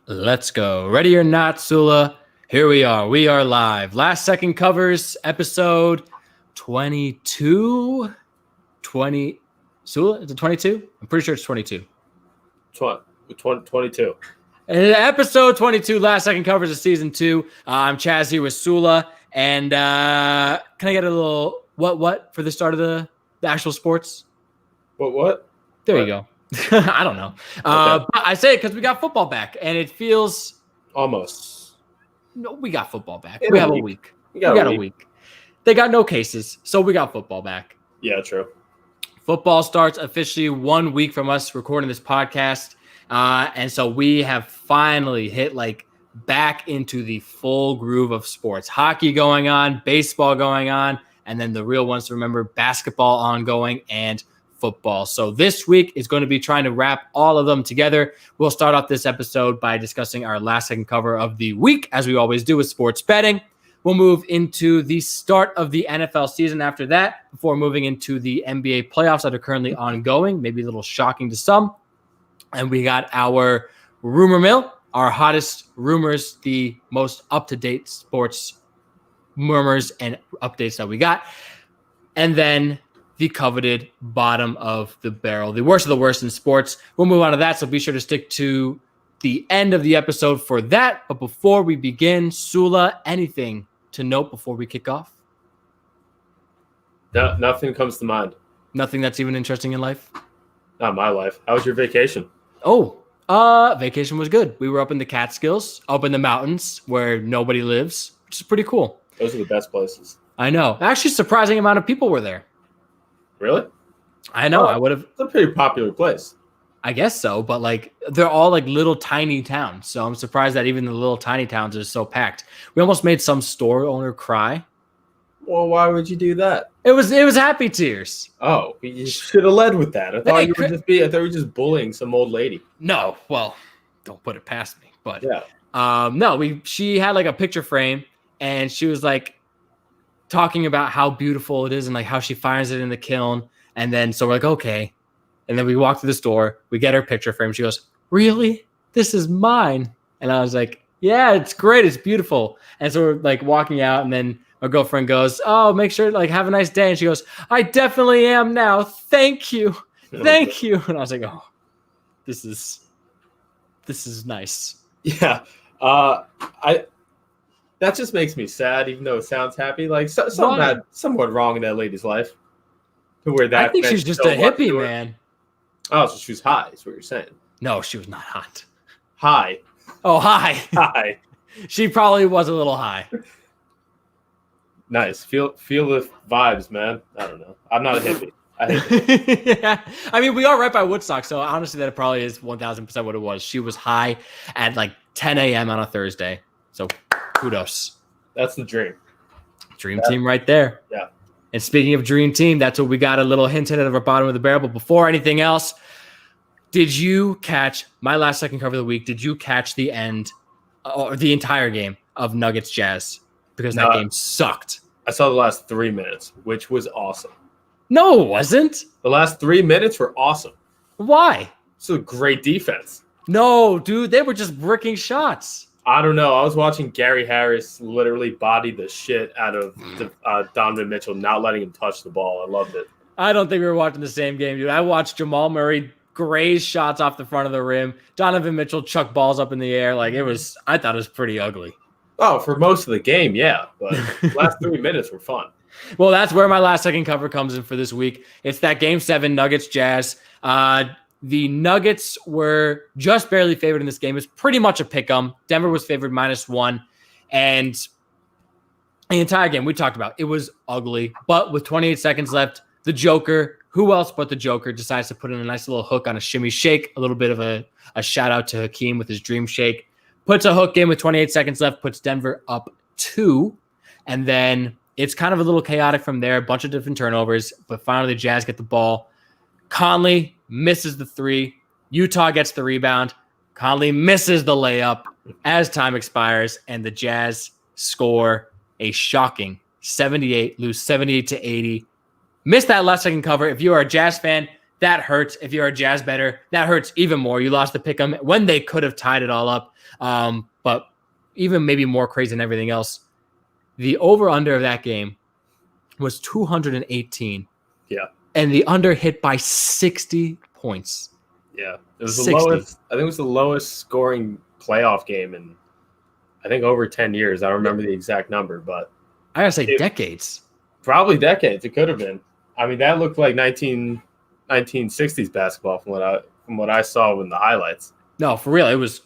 Let's go. Ready or not, Sula? Here we are. We are live. Last Second Covers, episode 22. 20. Sula, is it 22? I'm pretty sure it's 22. 22. Episode 22, Last Second Covers of season 2. I'm Chaz here with Sula. And can I get a little what for the start of the actual sports? What? There you go. I don't know. But I say it because we got football back, and it feels Almost. no. We got football back. In We a have a week. week. We We got a week. They got no cases, so we got football back. Yeah, true. Football starts officially 1 week from us recording this podcast, and so we have finally hit back into the full groove of sports. Hockey going on, baseball going on, and then the real ones to remember: basketball ongoing and football. So this week is going to be trying to wrap all of them together. We'll start off this episode by discussing our last second cover of the week, as we always do with sports betting. We'll move into the start of the NFL season after that, before moving into the NBA playoffs that are currently ongoing, maybe a little shocking to some. And we got our rumor mill, our hottest rumors, the most up-to-date sports murmurs and updates that we got. And then the coveted bottom of the barrel, the worst of the worst in sports. We'll move on to that, so be sure to stick to the end of the episode for that. But before we begin, Sula, anything to note before we kick off? No, nothing comes to mind. Nothing that's even interesting in life? Not my life. How was your vacation? Vacation was good. We were up in the Catskills, up in the mountains where nobody lives, which is pretty cool. Those are the best places. I know. Actually, surprising amount of people were there. Really? I know. I would have. It's a pretty popular place. I guess so, but they're all little tiny towns. So I'm surprised that even the little tiny towns are so packed. We almost made some store owner cry. Well, why would you do that? It was happy tears. Oh, you should have led with that. I thought you were just bullying some old lady. No, well, don't put it past me. But yeah. No, she had a picture frame, and she was talking about how beautiful it is and how she finds it in the kiln. And then so we're okay. And then we walk to the store, we get her picture frame. She goes, "Really? This is mine." And I was like, "Yeah, it's great. It's beautiful." And so we're walking out, and then my girlfriend goes, "Oh, make sure have a nice day." And she goes, "I definitely am now. Thank you. Thank you." And I was like, "Oh, this is nice." Yeah. That just makes me sad, even though it sounds happy. Something bad, somewhat wrong in that lady's life. To where that I think she's just a hippie, man. Oh, so she was high, is what you're saying. No, she was not hot. High. Oh, high. High. She probably was a little high. Nice. Feel the vibes, man. I don't know. I'm not a hippie. I hate it. Yeah. I mean, we are right by Woodstock, so honestly, that probably is 1,000% what it was. She was high at 10 a.m. on a Thursday. So kudos. That's the dream. Dream team right there. Yeah. And speaking of dream team, that's what we got a little hint at our bottom of the barrel. But before anything else, did you catch my last second cover of the week? Did you catch the end or the entire game of Nuggets Jazz? Because that game sucked. I saw the last 3 minutes, which was awesome. No, it wasn't. The last 3 minutes were awesome. Why? It's a great defense. No, dude, they were just bricking shots. I don't know. I was watching Gary Harris literally body the shit out of Donovan Mitchell, not letting him touch the ball. I loved it. I don't think we were watching the same game, dude. I watched Jamal Murray graze shots off the front of the rim. Donovan Mitchell chuck balls up in the air. I thought it was pretty ugly. Oh, for most of the game, yeah. But last 3 minutes were fun. Well, that's where my last second cover comes in for this week. It's that Game 7 Nuggets Jazz. The Nuggets were just barely favored in this game. It's pretty much a pick-em. Denver was favored -1. And the entire game we talked about, it was ugly. But with 28 seconds left, the Joker, who else but the Joker, decides to put in a nice little hook on a shimmy shake. A little bit of a shout out to Hakeem with his dream shake. Puts a hook in with 28 seconds left, puts Denver up 2. And then it's kind of a little chaotic from there. A bunch of different turnovers. But finally, the Jazz get the ball. Conley misses the 3. Utah gets the rebound. Conley misses the layup as time expires, and the Jazz score a shocking 78, lose 78-80. Missed that last second cover. If you are a Jazz fan, that hurts. If you're a Jazz bettor, that hurts even more. You lost the pick 'em when they could have tied it all up. But even maybe more crazy than everything else, the over-under of that game was 218. Yeah. And the under hit by 60 points. Yeah. It was the 60. lowest. I think it was the lowest scoring playoff game in, I think, over 10 years. I don't remember the exact number, but I gotta say decades. Probably decades. It could have been. I mean, that looked like 1960s basketball from what I saw in the highlights. No, for real. It was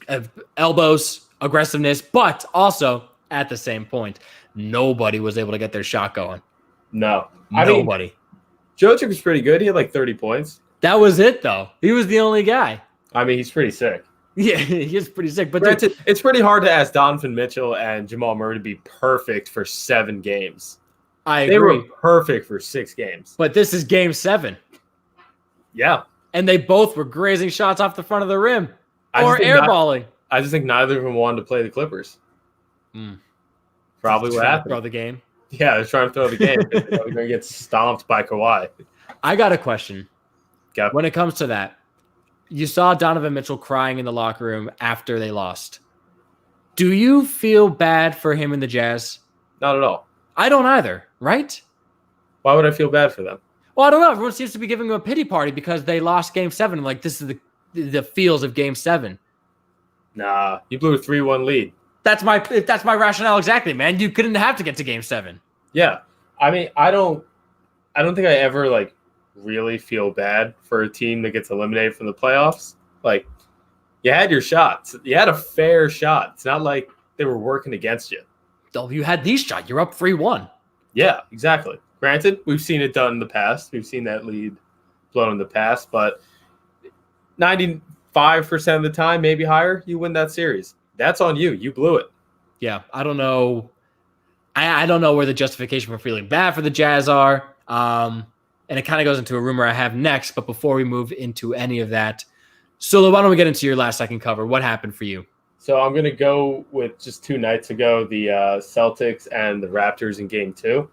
elbows, aggressiveness, but also at the same point, nobody was able to get their shot going. No. Nobody. Jokic was pretty good. He had like 30 points. That was it, though. He was the only guy. I mean, he's pretty sick. Yeah, he is pretty sick. But granted, it's pretty hard to ask Donovan Mitchell and Jamal Murray to be perfect for 7 games. I agree. They were perfect for 6 games. But this is game 7. Yeah. And they both were grazing shots off the front of the rim I or airballing. I just think neither of them wanted to play the Clippers. Probably what happened. Throw the game. Yeah, they're trying to throw the game. They're going to get stomped by Kawhi. I got a question. Okay. When it comes to that, you saw Donovan Mitchell crying in the locker room after they lost. Do you feel bad for him and the Jazz? Not at all. I don't either, right? Why would I feel bad for them? Well, I don't know. Everyone seems to be giving him a pity party because they lost game 7. Like, this is the feels of game 7. Nah, you blew a 3-1 lead. That's my rationale exactly, man. You couldn't have to get to game 7. Yeah. I mean, I don't think I ever like really feel bad for a team that gets eliminated from the playoffs. Like, you had your shots. You had a fair shot. It's not like they were working against you. Oh, you had these shots. You're up 3-1. Yeah, exactly. Granted, we've seen it done in the past. We've seen that lead blown in the past, but 95% of the time, maybe higher, you win that series. That's on you. You blew it. Yeah, I don't know. I don't know where the justification for feeling bad for the Jazz are. And it kind of goes into a rumor I have next. But before we move into any of that, Sulu, why don't we get into your last second cover? What happened for you? So I'm going to go with just 2 nights ago, the Celtics and the Raptors in game 2.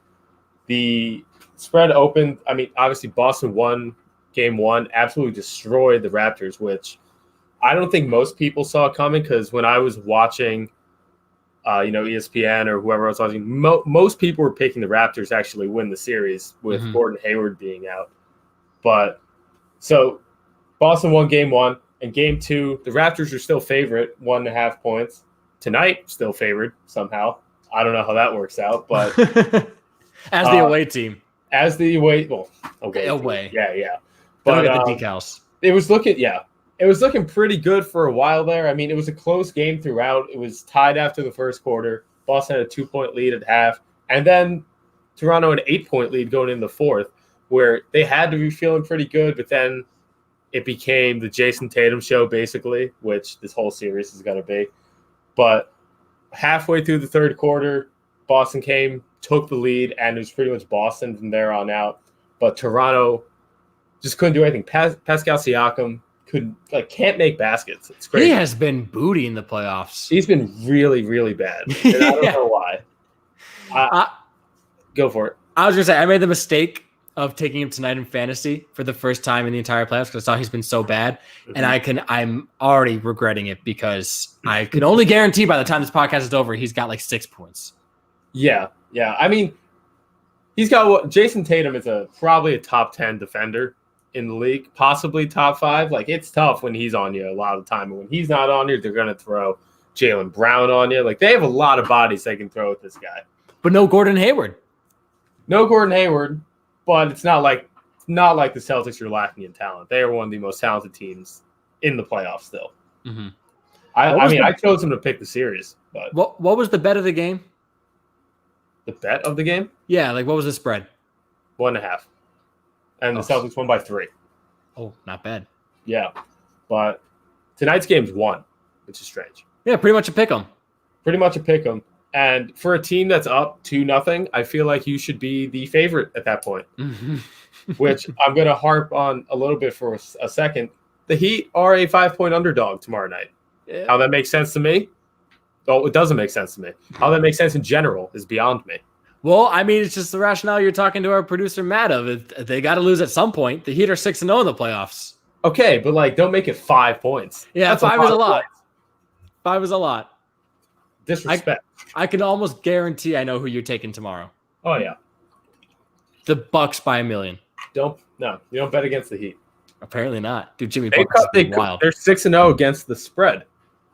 The spread opened. I mean, obviously Boston won game 1, absolutely destroyed the Raptors, which I don't think most people saw coming because when I was watching, ESPN or whoever else was watching, most people were picking the Raptors to actually win the series with Gordon Hayward being out. But so Boston won game 1 and game 2, the Raptors are still favorite, 1.5 points. Tonight, still favored somehow. I don't know how that works out, but as the away team. As the away, well, away. Yeah. But get the decals. It was looking pretty good for a while there. I mean, it was a close game throughout. It was tied after the first quarter. Boston had a 2-point lead at half. And then Toronto an 8-point lead going in the fourth, where they had to be feeling pretty good, but then it became the Jason Tatum show, basically, which this whole series is going to be. But halfway through the third quarter, Boston came, took the lead, and it was pretty much Boston from there on out. But Toronto just couldn't do anything. Pascal Siakam can't make baskets. It's crazy. He has been booty in the playoffs. He's been really, really bad. And I don't know why. Go for it. I was going to say, I made the mistake of taking him tonight in fantasy for the first time in the entire playoffs because I saw he's been so bad. And I'm already regretting it because I can only guarantee by the time this podcast is over, he's got like 6 points. Yeah. I mean, he's got Jason Tatum is probably a top 10 defender in the league, possibly top 5. Like, it's tough when he's on you a lot of the time. And when he's not on you, they're going to throw Jaylen Brown on you. Like, they have a lot of bodies they can throw at this guy. But no Gordon Hayward. No Gordon Hayward, but it's not like the Celtics are lacking in talent. They are one of the most talented teams in the playoffs still. Mm-hmm. I chose them to pick the series. But what was the bet of the game? The bet of the game? Yeah, like what was the spread? 1.5. And the Celtics won by 3. Oh, not bad. Yeah. But tonight's game's 1, which is strange. Yeah, pretty much a pick 'em. Pretty much a pick 'em. And for a team that's up 2-0, I feel like you should be the favorite at that point, which I'm going to harp on a little bit for a second. The Heat are a 5-point underdog tomorrow night. Yeah. How that makes sense to me? Oh, it doesn't make sense to me. How that makes sense in general is beyond me. Well, I mean, it's just the rationale you're talking to our producer Matt of. They got to lose at some point. The Heat are 6-0 in the playoffs. Okay, but like, don't make it 5 points. Yeah, That's 5 is a lot. points. 5 is a lot. Disrespect. I can almost guarantee I know who you're taking tomorrow. Oh yeah, The Bucks by 1 million. you don't bet against the Heat. Apparently not, dude. Jimmy They Butler's cut, they, wild. they're 6-0 against the spread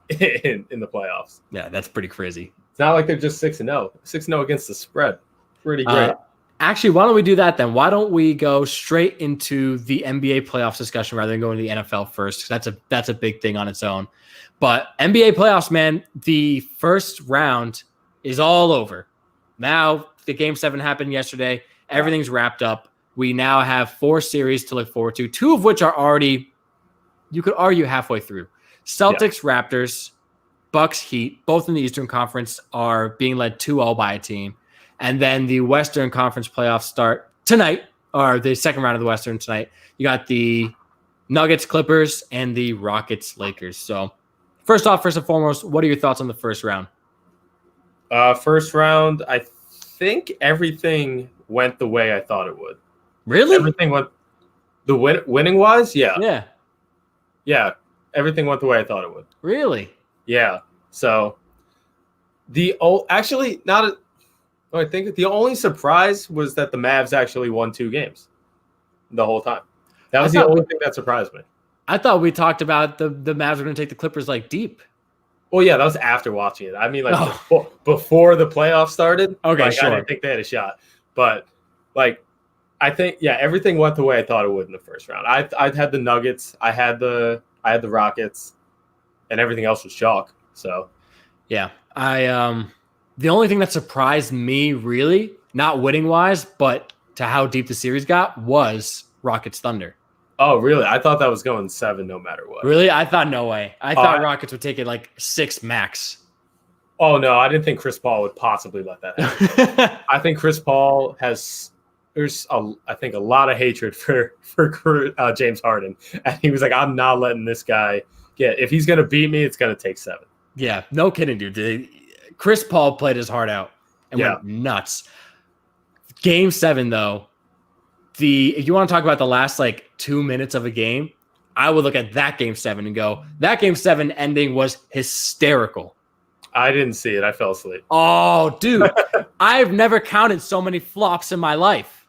in the playoffs. Yeah, that's pretty crazy. It's not like they're just 6-0. 6-0 against the spread. Pretty great. Actually, why don't we do that then? Why don't we go straight into the NBA playoffs discussion rather than going to the NFL first? Because that's a big thing on its own. But NBA playoffs, man, the first round is all over. Now, the Game 7 happened yesterday. Everything's wrapped up. We now have 4 series to look forward to, 2 of which are already, you could argue, halfway through. Celtics, Raptors, Bucks, Heat, both in the Eastern Conference are being led 2-0 by a team. And then the Western Conference playoffs start tonight, or the second round of the Western tonight. You got the Nuggets, Clippers, and the Rockets, Lakers. So first and foremost, what are your thoughts on the first round? First round, I think everything went the way I thought it would. Really? Everything went the winning wise? Yeah. Yeah. Yeah. Everything went the way I thought it would. Really? Yeah. So I think the only surprise was that the Mavs actually won 2 games the whole time. That was the only thing that surprised me. I thought we talked about the Mavs were going to take the Clippers like deep. Well, yeah, that was after watching it. I mean, like before the playoffs started. Okay, like, sure. I didn't think they had a shot, but like, I think everything went the way I thought it would in the first round. I had the Nuggets, I had the Rockets, and everything else was chalk. So, yeah, the only thing that surprised me, really, not winning wise, but to how deep the series got, was Rockets Thunder. Oh, really? I thought that was going 7 no matter what. Really? I thought no way. I thought Rockets would take it like 6 max. Oh, no, I didn't think Chris Paul would possibly let that happen. I think Chris Paul there's a lot of hatred for James Harden. And he was like, I'm not letting this guy if he's going to beat me, it's going to take 7. Yeah, no kidding, dude. Chris Paul played his heart out and went nuts. Game 7, though, if you want to talk about the last 2 minutes of a game, I would look at that Game 7 and go, that Game 7 ending was hysterical. I didn't see it. I fell asleep. Oh, dude. I've never counted so many flops in my life.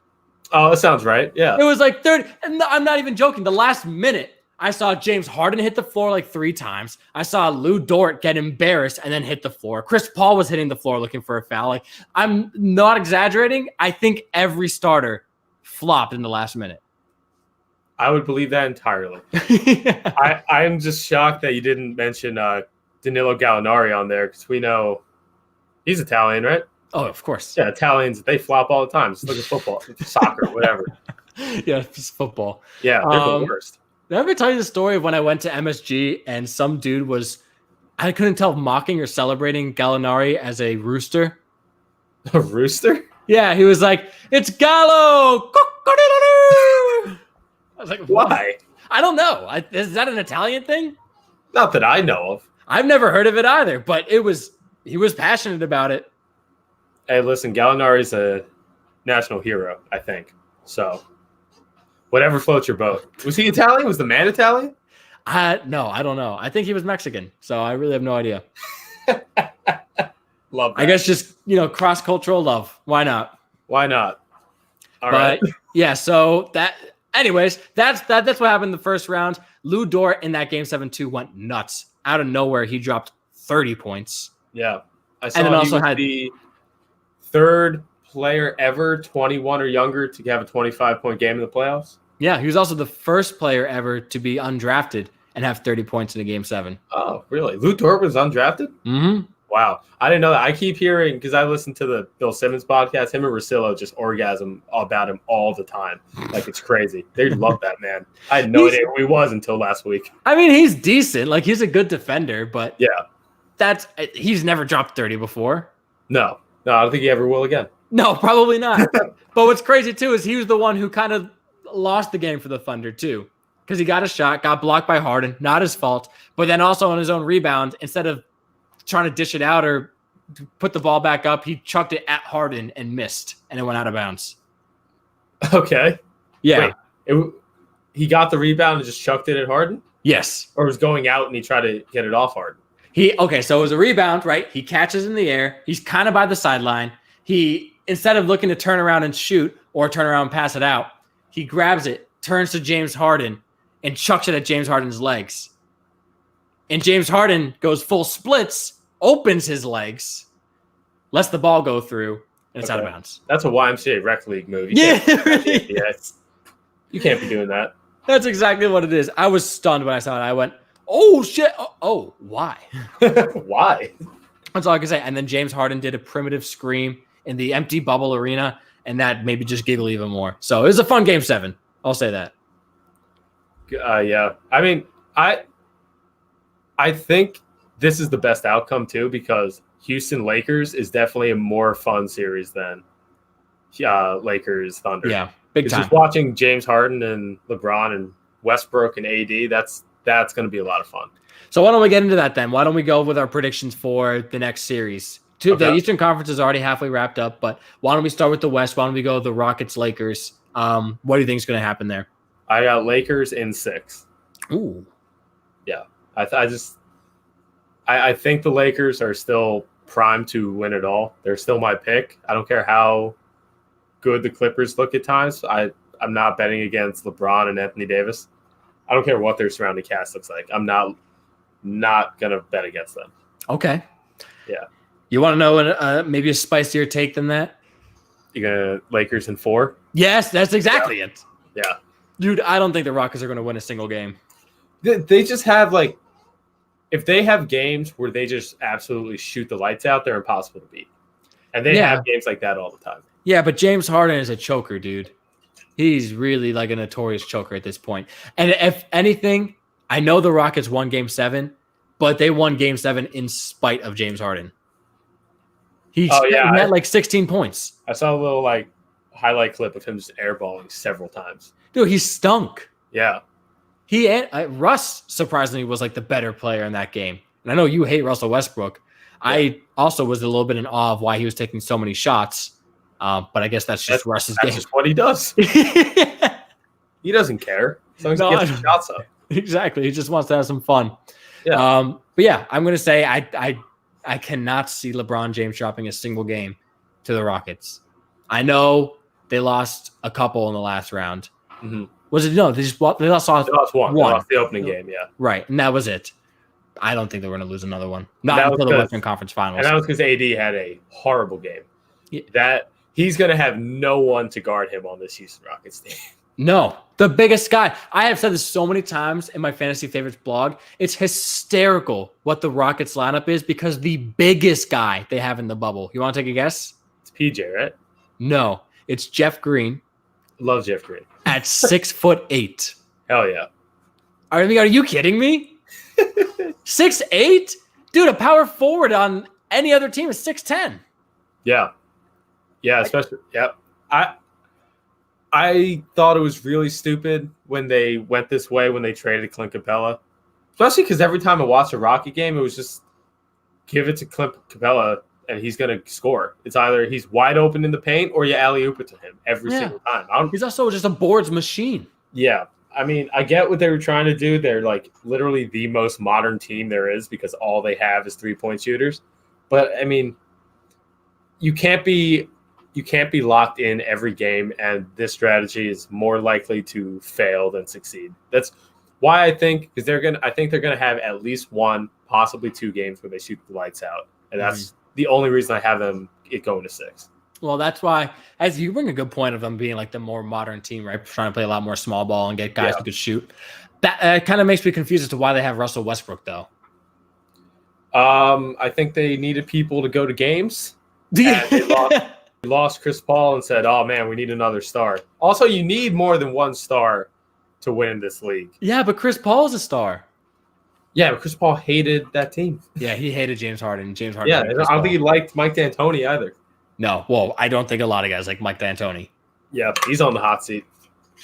Oh, that sounds right. Yeah. It was like 30. And I'm not even joking. The last minute, I saw James Harden hit the floor 3 times. I saw Lou Dort get embarrassed and then hit the floor. Chris Paul was hitting the floor looking for a foul. I'm not exaggerating. I think every starter flopped in the last minute. I would believe that entirely. I am just shocked that you didn't mention Danilo Gallinari on there, because we know he's Italian, right? Oh, of course. Yeah, Italians, they flop all the time. Just look at football, soccer, whatever. Yeah, it's football. Yeah, they're the worst. Did I ever tell you the story of when I went to MSG and some dude I couldn't tell if mocking or celebrating Gallinari as a rooster? A rooster? Yeah, he was like, "It's Gallo!" I was like, why? I don't know. Is that an Italian thing? Not that I know of. I've never heard of it either, but he was passionate about it. Hey, listen, Gallinari's a national hero, I think. So, whatever floats your boat. Was he Italian? Was the man Italian? No, I don't know. I think he was Mexican, so I really have no idea. Love that. I guess just, cross-cultural love. Why not? Why not? All right. Yeah, so anyways, that's what happened in the first round. Lou Dort in that Game 7-2 went nuts. Out of nowhere, he dropped 30 points. Yeah. I saw and then he also was had the third player ever 21 or younger to have a 25-point game in the playoffs. Yeah, he was also the first player ever to be undrafted and have 30 points in a Game 7. Oh, really? Lou Dort was undrafted? Mm-hmm. Wow. I didn't know that. I keep hearing, because I listen to the Bill Simmons podcast, him and Russillo just orgasm about him all the time. It's crazy. They love that man. I had no idea who he was until last week. I mean, he's decent. He's a good defender, but yeah, he's never dropped 30 before. No, I don't think he ever will again. No, probably not. But what's crazy, too, is he was the one who kind of lost the game for the Thunder, too. Because he got a shot, got blocked by Harden, not his fault. But then also on his own rebound, instead of trying to dish it out or put the ball back up. He chucked it at Harden and missed, and it went out of bounds. Okay. Yeah. Wait, he got the rebound and just chucked it at Harden? Yes. Or was going out and he tried to get it off Harden? So it was a rebound, right? He catches in the air. He's kind of by the sideline. He, instead of looking to turn around and shoot or turn around and pass it out, he grabs it, turns to James Harden, and chucks it at James Harden's legs. And James Harden goes full splits, opens his legs, lets the ball go through, and it's out of bounds. That's a YMCA rec league move. You can't be doing that. That's exactly what it is. I was stunned when I saw it. I went, oh, shit. Oh, why? Why? That's all I can say. And then James Harden did a primitive scream in the empty bubble arena, and that made me just giggle even more. So it was a fun Game 7. I'll say that. Yeah. I mean, I think this is the best outcome, too, because Houston Lakers is definitely a more fun series than Lakers Thunder. Yeah, big time. Just watching James Harden and LeBron and Westbrook and AD, that's going to be a lot of fun. So why don't we get into that then? Why don't we go with our predictions for the next series? The Eastern Conference is already halfway wrapped up, but why don't we start with the West? Why don't we go with the Rockets, Lakers? What do you think is going to happen there? I got Lakers in 6. Ooh. Yeah. I think the Lakers are still primed to win it all. They're still my pick. I don't care how good the Clippers look at times. I'm not betting against LeBron and Anthony Davis. I don't care what their surrounding cast looks like. I'm not going to bet against them. Okay. Yeah. You want to know maybe a spicier take than that? You going to Lakers in 4? Yes, that's exactly it. Yeah. Dude, I don't think the Rockets are going to win a single game. They just have, like, if they have games where they just absolutely shoot the lights out, they're impossible to beat. And they have games like that all the time. Yeah, but James Harden is a choker, dude. He's really like a notorious choker at this point. And if anything, I know the Rockets won Game 7, but they won Game 7 in spite of James Harden. He had like 16 points. I saw a little like highlight clip of him just airballing several times. Dude, he stunk. Yeah. Russ surprisingly was like the better player in that game. And I know you hate Russell Westbrook. Yeah. I also was a little bit in awe of why he was taking so many shots. But I guess that's Russ's game. That's just what he does. He doesn't care. As long as he gets the shots up. Exactly. He just wants to have some fun. Yeah. But yeah, I'm going to say I cannot see LeBron James dropping a single game to the Rockets. I know they lost a couple in the last round. Mm-hmm. Was it? No, they lost one. They lost the opening game, yeah. Right, and that was it. I don't think they're going to lose another one. Not until the Western Conference Finals. And that was because AD had a horrible game. Yeah. That he's going to have no one to guard him on this Houston Rockets team. No, the biggest guy. I have said this so many times in my Fantasy Favorites blog. It's hysterical what the Rockets lineup is because the biggest guy they have in the bubble. You want to take a guess? It's PJ, right? No, it's Jeff Green. Love Jeff Green. At 6'8". Hell yeah. Are you kidding me? 6'8"? Dude, a power forward on any other team is 6'10". Yeah. Yeah, especially I thought it was really stupid when they went this way when they traded Clint Capella. Especially because every time I watched a Rocket game, it was just give it to Clint Capella and he's going to score. It's either he's wide open in the paint or you alley-oop it to him every single time. He's also just a boards machine. Yeah. I mean, I get what they were trying to do. They're like literally the most modern team there is because all they have is 3-point shooters. But I mean, you can't be locked in every game, and this strategy is more likely to fail than succeed. That's why I think they're gonna have at least one, possibly 2 games where they shoot the lights out, and that's the only reason I have them going to 6. Well, that's why, as you bring a good point of them being like the more modern team, right? Trying to play a lot more small ball and get guys who could shoot. That kind of makes me confused as to why they have Russell Westbrook, though. I think they needed people to go to games. They lost Chris Paul and said, "Oh man, we need another star." Also, you need more than one star to win this league. Yeah, but Chris Paul is a star. Yeah, but Chris Paul hated that team. Yeah, he hated James Harden. James Harden. Yeah, I don't think he liked Mike D'Antoni either. No, well, I don't think a lot of guys like Mike D'Antoni. Yeah, he's on the hot seat.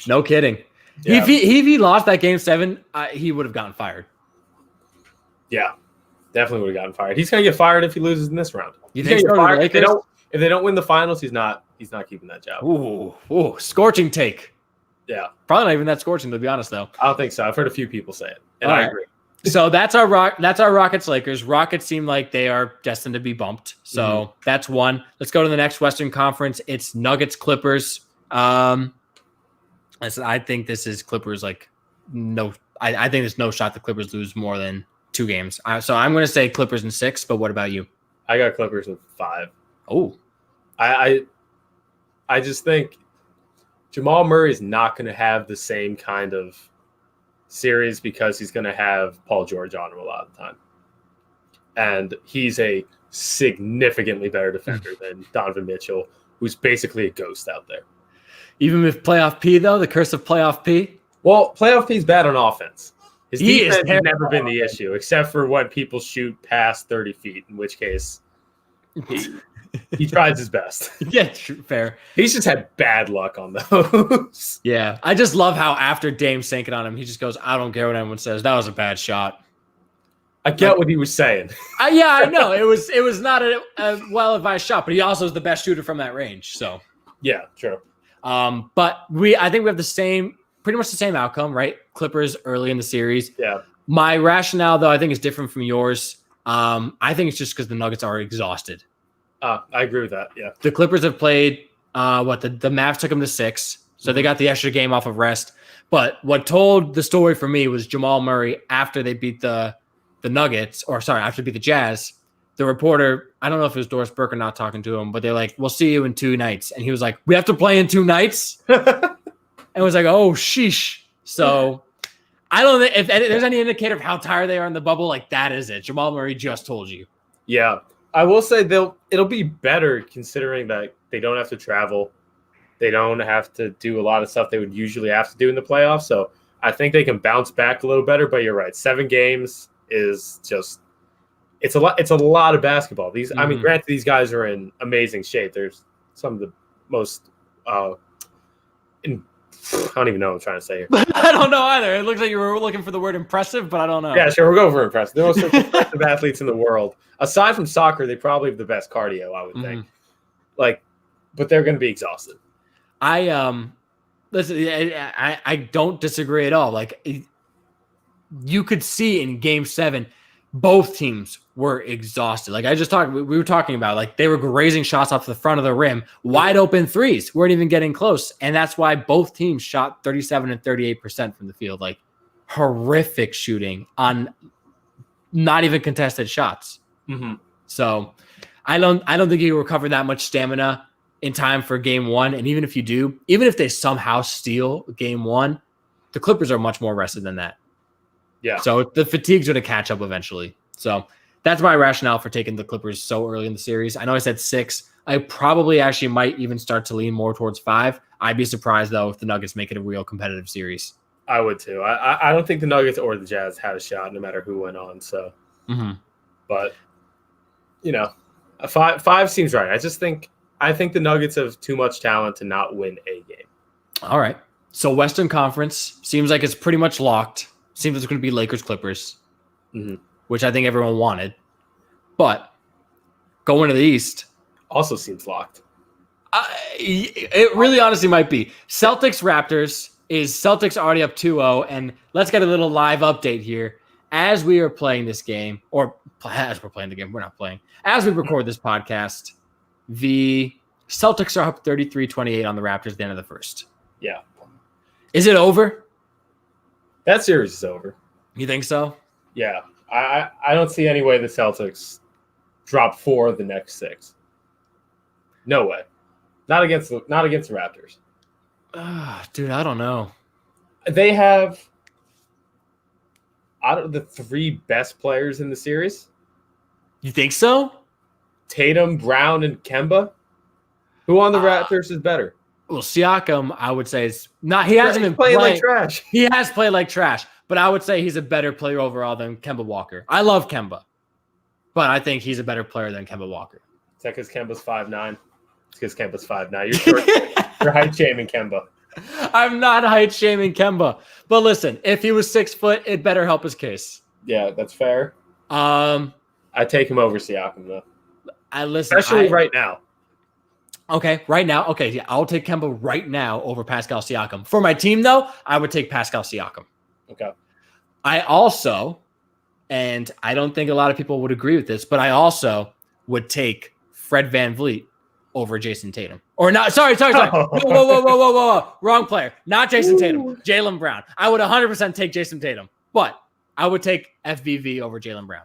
No kidding. Yeah. If he lost that Game 7, he would have gotten fired. Yeah. Definitely would have gotten fired. He's going to get fired if he loses in this round. You He's think gonna so? get fired. Lakers? If they don't win the finals, he's not keeping that job. Ooh, scorching take. Yeah. Probably not even that scorching, to be honest, though. I don't think so. I've heard a few people say it, and All I right. agree. So that's our Rockets Lakers. Rockets seem like they are destined to be bumped. So that's one. Let's go to the next Western Conference. It's Nuggets Clippers. Listen, I think this is Clippers like no. I think there's no shot the Clippers lose more than 2 games. So I'm going to say Clippers in 6. But what about you? I got Clippers with 5. Oh, I just think Jamal Murray is not going to have the same kind of series because he's going to have Paul George on him a lot of the time. And he's a significantly better defender than Donovan Mitchell, who's basically a ghost out there. even with playoff P though, the curse of playoff P. Well, playoff P's bad on offense. His He is defense has never terrible been on the issue, except for when people shoot past 30 feet, in which case he tries his best. Yeah, fair. He's just had bad luck on those. Yeah, I just love how after Dame sank it on him, he just goes, "I don't care what anyone says. That was a bad shot." I get what he was saying. Yeah, I know it was not a well-advised shot, but he also is the best shooter from that range. So, Yeah, true. but I think we have pretty much the same outcome, right? Clippers early in the series. Yeah. My rationale, though, I think is different from yours. I think it's just because the Nuggets are exhausted. I agree with that. Yeah. The Clippers have played the Mavs took them to 6, so they got the extra game off of rest. But what told the story for me was Jamal Murray after they beat the Nuggets, after they beat the Jazz. The reporter, I don't know if it was Doris Burke or not talking to him, but they're like, "We'll see you in 2 nights," and he was like, "We have to play in 2 nights," and it was like, "Oh sheesh." So I don't think if there's any indicator of how tired they are in the bubble, like that is it. Jamal Murray just told you. Yeah. I will say it'll be better considering that they don't have to travel. They don't have to do a lot of stuff they would usually have to do in the playoffs. So I think they can bounce back a little better, but you're right. 7 games is just it's a lot of basketball. I mean, granted, these guys are in amazing shape. There's some of the most I don't even know what I'm trying to say here. I don't know either. It looks like you were looking for the word impressive, but I don't know. Yeah, sure. We'll go for impressive. They're most impressive athletes in the world. Aside from soccer, they probably have the best cardio, I would think. But they're going to be exhausted. Listen, I don't disagree at all. Like you could see in Game 7, both teams were exhausted. Like we were talking about, like they were grazing shots off the front of the rim, wide open threes, weren't even getting close, and that's why both teams shot 37 and 38% from the field. Like horrific shooting on not even contested shots. Mm-hmm. So I don't think you recover that much stamina in time for Game 1. And even if you do, even if they somehow steal Game 1, the Clippers are much more rested than that. Yeah. So the fatigue's going to catch up eventually. So that's my rationale for taking the Clippers so early in the series. I know I said 6. I probably actually might even start to lean more towards 5. I'd be surprised, though, if the Nuggets make it a real competitive series. I would, too. I don't think the Nuggets or the Jazz had a shot no matter who went on. So, But, 5 seems right. I think the Nuggets have too much talent to not win a game. All right. So Western Conference seems like it's pretty much locked. Seems like it's going to be Lakers-Clippers, which I think everyone wanted. But going to the East also seems locked. It really honestly might be. Celtics-Raptors is Celtics already up 2-0, and let's get a little live update here. As we are playing this game, or as we're playing the game, we're not playing. As we record this podcast, the Celtics are up 33-28 on the Raptors at the end of the first. Yeah. Is it over? That series is over. You think so? Yeah. I don't see any way the Celtics drop 4 of the next 6. No way. Not against the Raptors. Dude, I don't know. They have out of the 3 best players in the series. You think so? Tatum, Brown, and Kemba. Who on the Raptors is better? Well, Siakam, I would say, is not. He hasn't been playing like trash. He has played like trash, but I would say he's a better player overall than Kemba Walker. I love Kemba, but I think he's a better player than Kemba Walker. Is that because Kemba's 5'9"? It's because Kemba's 5'9". You're height shaming Kemba. I'm not height shaming Kemba, but listen, if he was 6 foot, it better help his case. Yeah, that's fair. I take him over Siakam though. Especially right now. Okay, right now. Okay, yeah, I'll take Kemba right now over Pascal Siakam. For my team, though, I would take Pascal Siakam. Okay. I also, and I don't think a lot of people would agree with this, but I also would take Fred VanVleet over Jason Tatum. Or not, sorry. Whoa. Wrong player. Not Jason Tatum. Jaylen Brown. I would 100% take Jason Tatum, but I would take FVV over Jaylen Brown.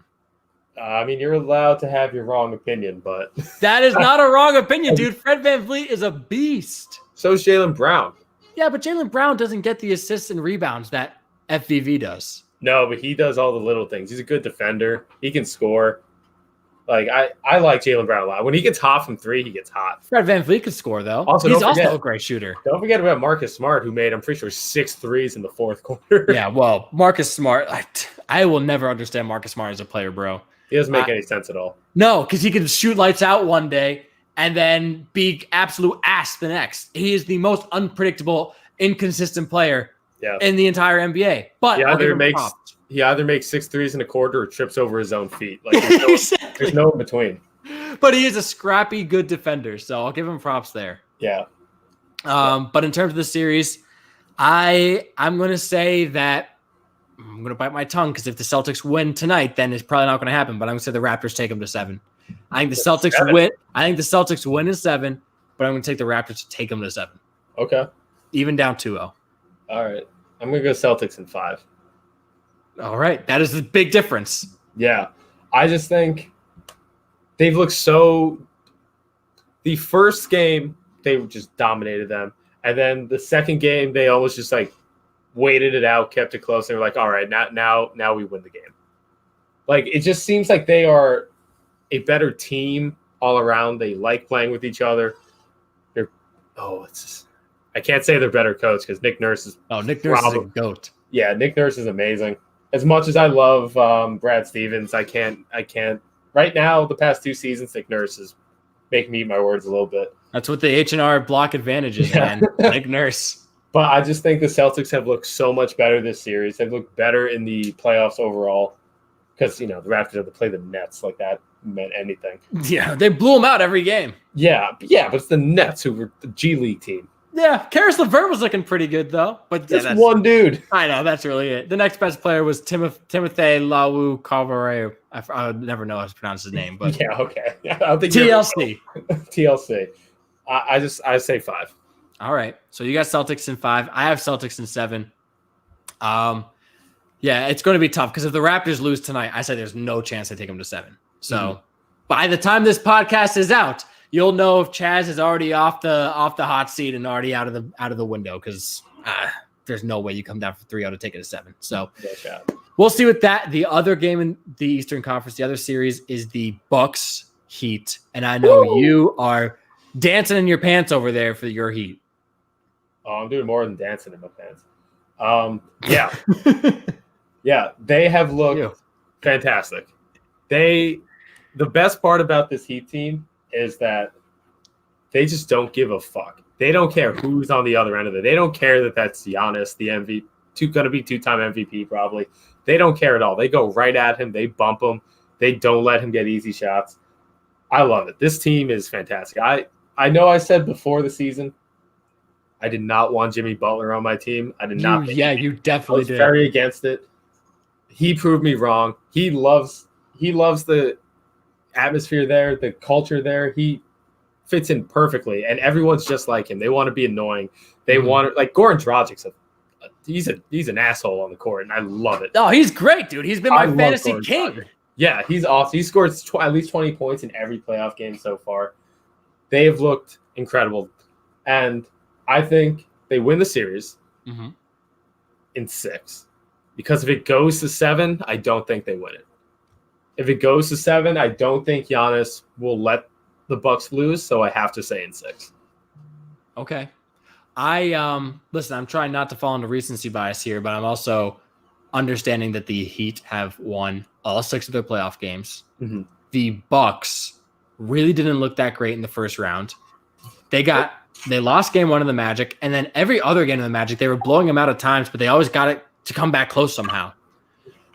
I mean, you're allowed to have your wrong opinion, but that is not a wrong opinion, dude. Fred VanVleet is a beast. So is Jaylen Brown. Yeah, but Jaylen Brown doesn't get the assists and rebounds that FVV does. No, but he does all the little things. He's a good defender. He can score. Like I like Jaylen Brown a lot. When he gets hot from three, he gets hot. Fred VanVleet could score though. He's also a great shooter. Don't forget about Marcus Smart, who made, I'm pretty sure, 6 threes in the fourth quarter. Yeah, well, Marcus Smart, I will never understand Marcus Smart as a player, bro. He doesn't make any sense at all. No, because he can shoot lights out one day and then be absolute ass the next. He is the most unpredictable, inconsistent player in the entire NBA. But he either makes 6 threes in a quarter or trips over his own feet. Like there's no in between. But he is a scrappy, good defender, so I'll give him props there. Yeah. But in terms of the series, I'm going to say that I'm going to bite my tongue because if the Celtics win tonight, then it's probably not going to happen. But I'm going to say the Raptors take them to 7. I think the Celtics win. I think the Celtics win in 7, but I'm going to take the Raptors to take them to 7. Okay. Even down 2-0. All right. I'm going to go Celtics in 5. All right. That is a big difference. Yeah. I just think they've looked so – the first game, they just dominated them. And then the second game, they almost just like waited it out, kept it close. They were like, all right, now we win the game. Like, it just seems like they are a better team all around. They like playing with each other. I can't say they're better coach because Nick Nurse is is a goat. Yeah, Nick Nurse is amazing. As much as I love Brad Stevens, I can't. Right now, the past 2 seasons, Nick Nurse is making me eat my words a little bit. That's what the H&R block advantage is, man. Nick Nurse. But I just think the Celtics have looked so much better this series. They've looked better in the playoffs overall because, the Raptors have to play the Nets. Like, that meant anything. Yeah, they blew them out every game. Yeah, but it's the Nets who were the G League team. Yeah, Karis LeVert was looking pretty good, though. But that's one dude. I know, that's really it. The next best player was Timothé Laou Calvare. I would never know how to pronounce his name. But yeah, okay. I don't think TLC. TLC. I say 5. All right. So you got Celtics in 5. I have Celtics in 7. Yeah, it's going to be tough because if the Raptors lose tonight, I say there's no chance they take them to 7. So by the time this podcast is out, you'll know if Chaz is already off the hot seat and already out of the window because there's no way you come down from 3-0 to take it to 7. So we'll see with that. The other game in the Eastern Conference, the other series is the Bucks Heat, and I know you are dancing in your pants over there for your Heat. Oh, I'm doing more than dancing in my pants. Yeah, they have looked fantastic. The best part about this Heat team is that they just don't give a fuck. They don't care who's on the other end of it. They don't care that that's Giannis, the MVP, going to be 2-time MVP probably. They don't care at all. They go right at him. They bump him. They don't let him get easy shots. I love it. This team is fantastic. I know I said before the season I did not want Jimmy Butler on my team. I did not. You definitely did. Very against it. He proved me wrong. He loves the atmosphere there, the culture there. He fits in perfectly, and everyone's just like him. They want to be annoying. They want to, like Goran Dragic's he's an asshole on the court, and I love it. Oh, he's great, dude. He's been my fantasy king. Dragic. Yeah, he's awesome. He scored at least 20 points in every playoff game so far. They've looked incredible, and I think they win the series in 6. Because if it goes to 7, I don't think they win it. If it goes to 7, I don't think Giannis will let the Bucks lose, so I have to say in 6. Okay. Listen, I'm trying not to fall into recency bias here, but I'm also understanding that the Heat have won all 6 of their playoff games. The Bucks really didn't look that great in the first round. They lost game 1 of the Magic, and then every other game of the Magic, they were blowing them out at times, but they always got it to come back close somehow.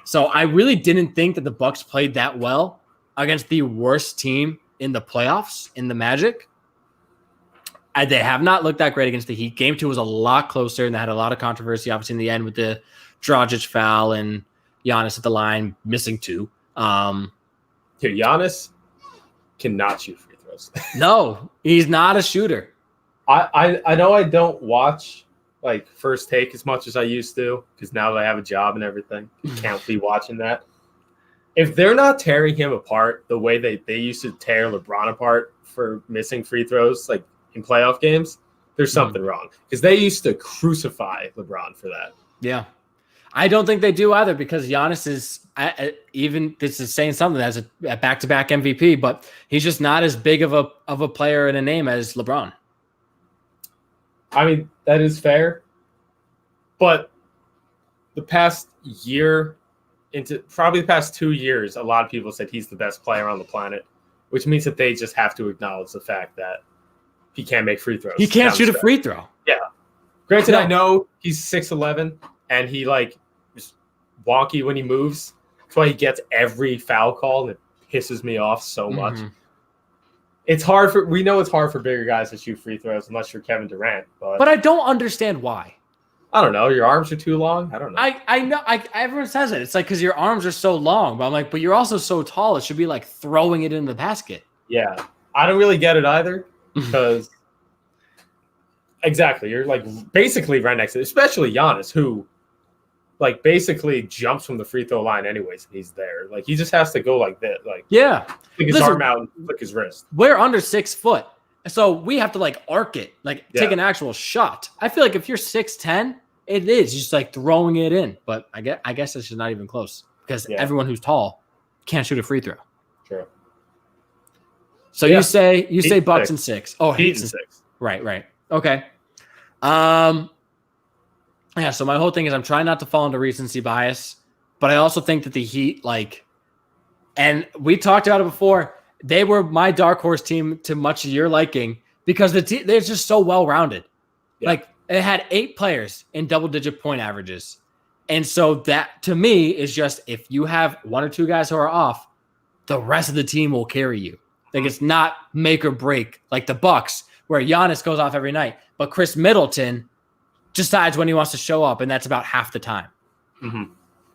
So I really didn't think that the Bucks played that well. against the worst team in the playoffs in the Magic. They have not looked that great against the Heat. Game 2 was a lot closer, and they had a lot of controversy, obviously, in the end with the Dragic foul and Giannis at the line missing 2. Here, Giannis cannot shoot free throws. No, he's not a shooter. I know I don't watch like First Take as much as I used to because now that I have a job and everything, can't be watching that. If they're not tearing him apart the way they used to tear LeBron apart for missing free throws, like in playoff games, there's something wrong because they used to crucify LeBron for that. Yeah. I don't think they do either because Giannis is even this is saying something as a back-to-back MVP, but he's just not as big of a player and a name as LeBron. I mean, that is fair. But the past year into probably the past 2 years, a lot of people said he's the best player on the planet, which means that they just have to acknowledge the fact that he can't make free throws. He can't shoot a free throw. Yeah. Granted, I know he's 6'11", and he like is wonky when he moves. That's why he gets every foul call, and it pisses me off so much. Mm-hmm. It's hard we know it's hard for bigger guys to shoot free throws unless you're Kevin Durant. But I don't understand why. I don't know. Your arms are too long. I don't know. I know. Everyone says it. It's like because your arms are so long. But I'm like, but you're also so tall. It should be like throwing it in the basket. Yeah, I don't really get it either because exactly you're like basically right next to it, especially Giannis, who like basically jumps from the free throw line anyways, and he's there. Like he just has to go like that, like stick his arm out and flick his wrist. We're under 6 foot, so we have to like arc it, like take an actual shot. I feel like if you're 6'10", it is just like throwing it in. But I guess it's just not even close because everyone who's tall can't shoot a free throw. True. So you say Bucks and 6. Oh, Heat and 6. Right. Okay. Yeah, so my whole thing is I'm trying not to fall into recency bias, but I also think that the Heat, like, and we talked about it before, they were my dark horse team to much of your liking because they're just so well-rounded. Yeah. Like, it had 8 players in double-digit point averages. And so that, to me, is just if you have 1 or 2 guys who are off, the rest of the team will carry you. Like, it's not make or break like the Bucks, where Giannis goes off every night, but Chris Middleton decides when he wants to show up, and that's about half the time. Mm-hmm.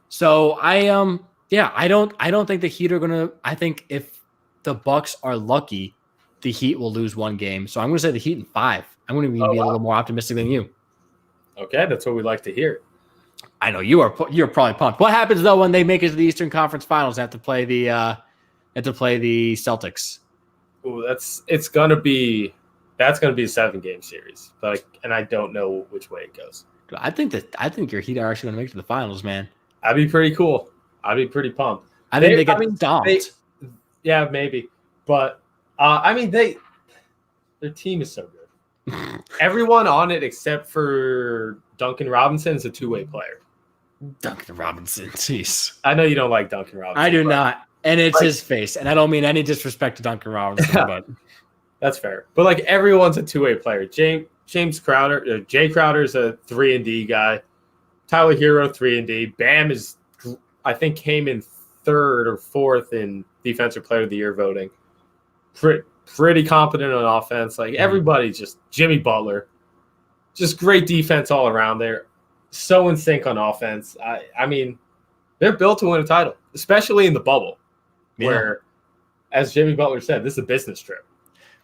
So I don't think the Heat are gonna. I think if the Bucks are lucky, the Heat will lose 1 game. So I'm gonna say the Heat in 5. I'm gonna be a little more optimistic than you. Okay, that's what we like to hear. I know you're probably pumped. What happens though when they make it to the Eastern Conference Finals? Have to play the Celtics. Ooh, that's gonna be a 7-game series, and I don't know which way it goes. I think your Heat are actually gonna make it to the finals, man. That'd be pretty cool. I'd be pretty pumped. I think they get stomped. Yeah, maybe, but their team is so good. Everyone on it except for Duncan Robinson is a 2-way player. Duncan Robinson, jeez. I know you don't like Duncan Robinson. I do not, and it's his face, and I don't mean any disrespect to Duncan Robinson, but that's fair. But like everyone's a 2-way player. James Crowder, Jay Crowder is a 3-and-D guy. Tyler Hero 3-and-D. Bam is, I think, came in 3rd or 4th in Defensive Player of the Year voting. Pretty competent on offense. Like everybody, just Jimmy Butler, just great defense all around there. So in sync on offense. I mean, they're built to win a title, especially in the bubble, where, as Jimmy Butler said, this is a business trip.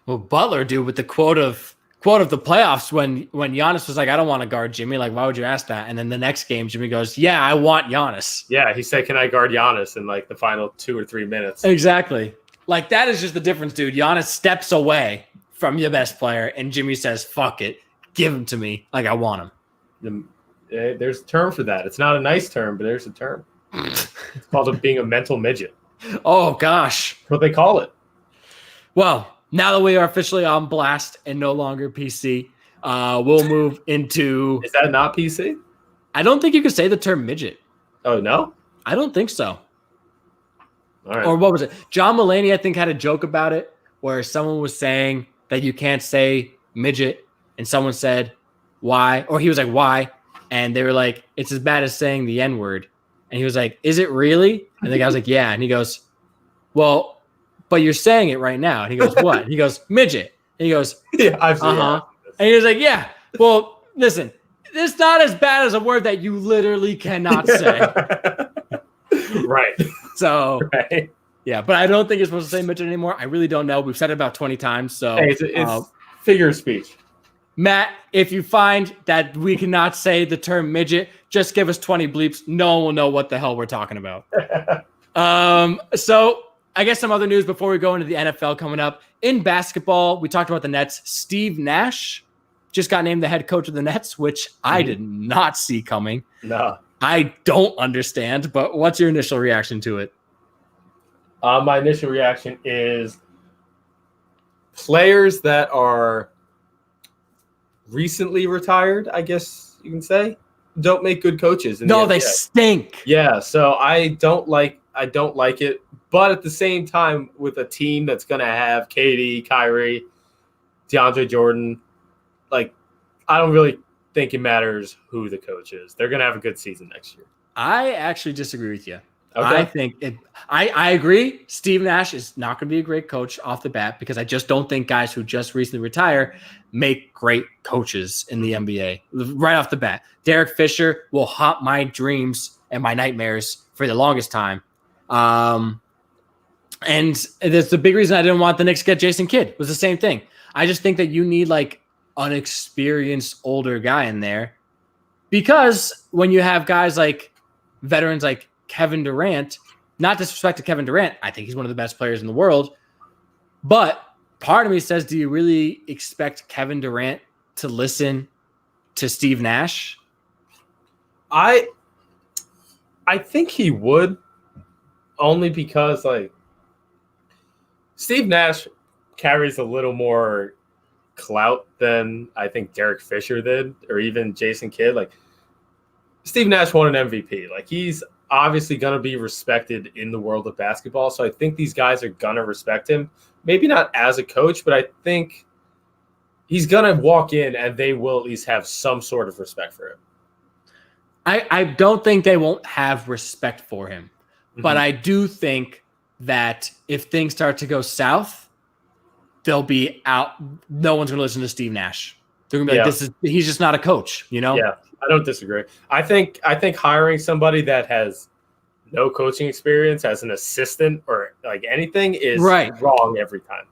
Well, Butler, dude, with the quote of the playoffs when Giannis was like, I don't want to guard Jimmy. Like, why would you ask that? And then the next game, Jimmy goes, yeah, I want Giannis. Yeah, he said, can I guard Giannis in like the final 2 or 3 minutes? Exactly. Like, that is just the difference, dude. Giannis steps away from your best player, and Jimmy says, fuck it. Give him to me. Like, I want him. There's a term for that. It's not a nice term, but there's a term. It's called being a mental midget. Oh, gosh. That's what they call it. Well, now that we are officially on blast and no longer PC, we'll move into... Is that not PC? I don't think you could say the term midget. Oh, no? I don't think so. All right. Or what was it? John Mulaney, I think, had a joke about it where someone was saying that you can't say midget, and someone said, why? Or he was like, why? And they were like, it's as bad as saying the N-word. And he was like, is it really? And the guy was like, yeah. And he goes, well, but you're saying it right now. And he goes, what? He goes, midget. And he goes, Yeah, I've seen uh-huh. And he was like, yeah, well, listen, it's not as bad as a word that you literally cannot say. Right. So, Right. yeah, but I don't think you're supposed to say midget anymore. I really don't know. We've said it about 20 times. So, Hey, it's figure of speech. Matt, if you find that we cannot say the term midget, just give us 20 bleeps. No one will know what the hell we're talking about. So I guess some other news before we go into the NFL coming up. In basketball, we talked about the Nets. Steve Nash just got named the head coach of the Nets, which I did not see coming. No. I don't understand, but what's your initial reaction to it? My initial reaction is players that are recently retired, I guess you can say, don't make good coaches. No, they stink. Yeah, so I don't like it. But at the same time, with a team that's going to have KD, Kyrie, DeAndre Jordan, like, I don't really think it matters who the coach is. They're going to have a good season next year. I actually disagree with you. Okay. I think I agree. Steve Nash is not going to be a great coach off the bat because I just don't think guys who just recently retire make great coaches in the NBA right off the bat. Derek Fisher will haunt my dreams and my nightmares for the longest time. And that's the big reason I didn't want the Knicks to get Jason Kidd was the same thing. I just think that you need like an experienced older guy in there because when you have guys like veterans like Kevin Durant, not disrespect to Kevin Durant, I think he's one of the best players in the world. But part of me says, do you really expect Kevin Durant to listen to Steve Nash? I think he would, only because like Steve Nash carries a little more clout than I think Derek Fisher did, or even Jason Kidd. Like Steve Nash won an MVP. Like he's obviously going to be respected in the world of basketball. So I think these guys are going to respect him. Maybe not as a coach, but I think he's going to walk in and they will at least have some sort of respect for him. I don't think they won't have respect for him, but I do think that if things start to go south, they'll be out. No one's going to listen to Steve Nash. They're going to be like, he's just not a coach, you know? Yeah. I don't disagree. I think hiring somebody that has no coaching experience as an assistant or like anything is wrong every time.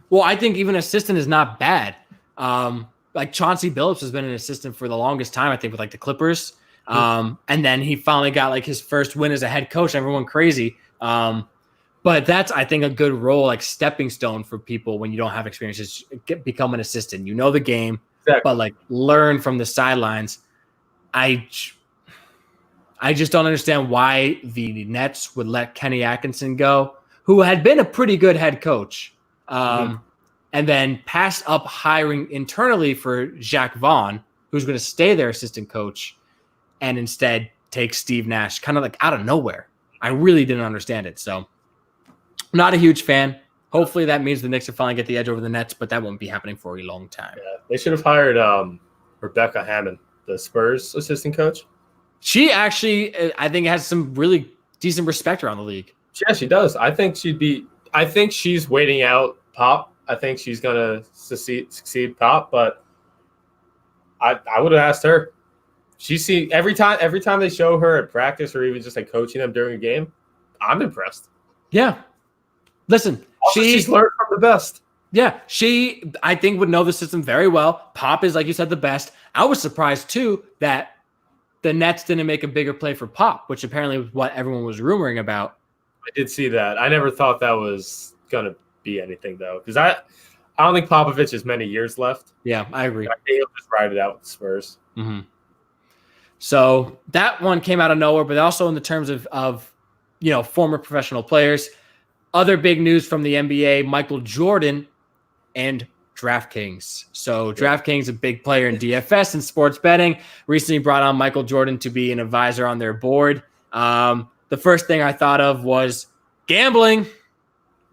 Well, I think even assistant is not bad. Like Chauncey Billups has been an assistant for the longest time, I think, with like the Clippers. And then he finally got like his first win as a head coach. Everyone crazy. But that's, I think, a good role, like stepping stone for people when you don't have experience is become an assistant. You know the game, but like learn from the sidelines. I just don't understand why the Nets would let Kenny Atkinson go, who had been a pretty good head coach, and then pass up hiring internally for Jacques Vaughn, who's going to stay their assistant coach, and instead take Steve Nash kind of like out of nowhere. I really didn't understand it. So not a huge fan. Hopefully that means the Knicks will finally get the edge over the Nets, but that won't be happening for a long time. Yeah, they should have hired Rebecca Hammond, the Spurs assistant coach. She actually, I think, has some really decent respect around the league. Yeah, she does. I think she's waiting out Pop. I think she's going to succeed Pop, but I would have asked her. Every time they show her at practice or even just like coaching them during a game, I'm impressed. Yeah. Listen, also, she's learned from the best. Yeah, she, I think, would know the system very well. Pop is, like you said, the best. I was surprised, too, that the Nets didn't make a bigger play for Pop, which apparently was what everyone was rumoring about. I did see that. I never thought that was going to be anything, though, because I don't think Popovich has many years left. Yeah, I agree. I think he'll just ride it out with the Spurs. Mm-hmm. So that one came out of nowhere, but also in the terms of former professional players. Other big news from the NBA, Michael Jordan and DraftKings. So DraftKings, a big player in DFS and sports betting, recently brought on Michael Jordan to be an advisor on their board. The first thing I thought of was gambling.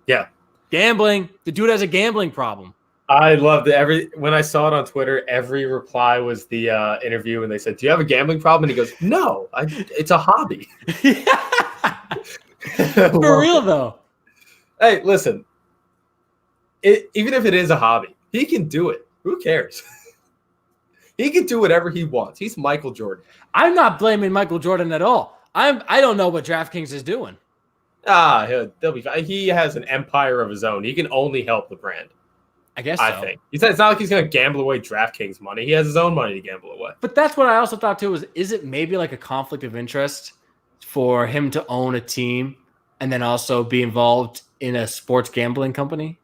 Yeah. Gambling. The dude has a gambling problem. I loved it. When I saw it on Twitter, every reply was the interview, and they said, "Do you have a gambling problem?" And he goes, "No, it's a hobby." For real, though. Hey, listen. Even if it is a hobby, he can do it. Who cares? He can do whatever he wants. He's Michael Jordan. I'm not blaming Michael Jordan at all. I don't know what DraftKings is doing. They'll be fine. He has an empire of his own. He can only help the brand. I guess so. I think. It's not like he's going to gamble away DraftKings money. He has his own money to gamble away. But that's what I also thought too, is it maybe like a conflict of interest for him to own a team and then also be involved in a sports gambling company?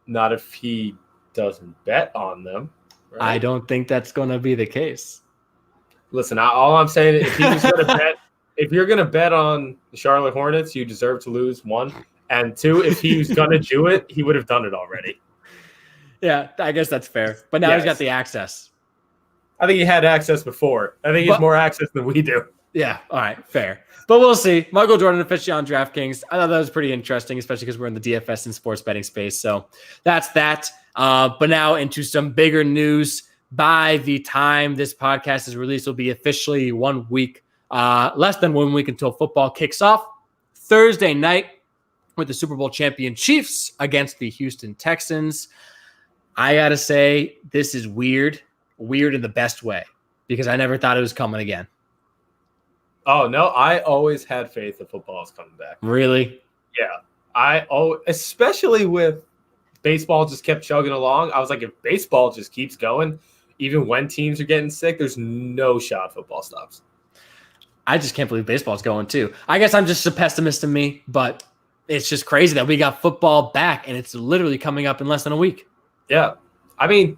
Not if he doesn't bet on them. Right? I don't think that's going to be the case. Listen, all I'm saying is if he was going to bet, if you're going to bet on the Charlotte Hornets, you deserve to lose, one. And two, if he was going to do it, he would have done it already. Yeah, I guess that's fair. But now he's got the access. I think he had access before. I think he has more access than we do. Yeah, all right, fair. But we'll see. Michael Jordan officially on DraftKings. I thought that was pretty interesting, especially because we're in the DFS and sports betting space. So that's that. But now into some bigger news. By the time this podcast is released, will be officially 1 week, less than 1 week until football kicks off. Thursday night with the Super Bowl champion Chiefs against the Houston Texans. I got to say, this is weird in the best way, because I never thought it was coming again. Oh, no, I always had faith that football is coming back. Really? Yeah. Especially with baseball just kept chugging along. I was like, if baseball just keeps going, even when teams are getting sick, there's no shot football stops. I just can't believe baseball's going too. I guess I'm just a pessimist in me, but it's just crazy that we got football back and it's literally coming up in less than a week. Yeah. I mean,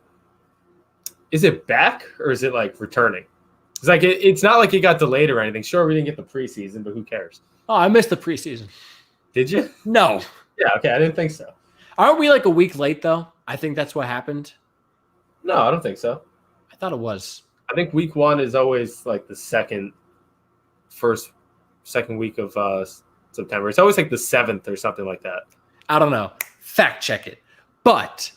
is it back or is it like returning? It's like it's not like it got delayed or anything. Sure, we didn't get the preseason, but who cares? Oh, I missed the preseason. Did you? No. Yeah, okay, I didn't think so. Aren't we like a week late though? I think that's what happened. No, I don't think so. I thought it was. I think week 1 is always like the second week of September. It's always like the 7th or something like that. I don't know. Fact check it. But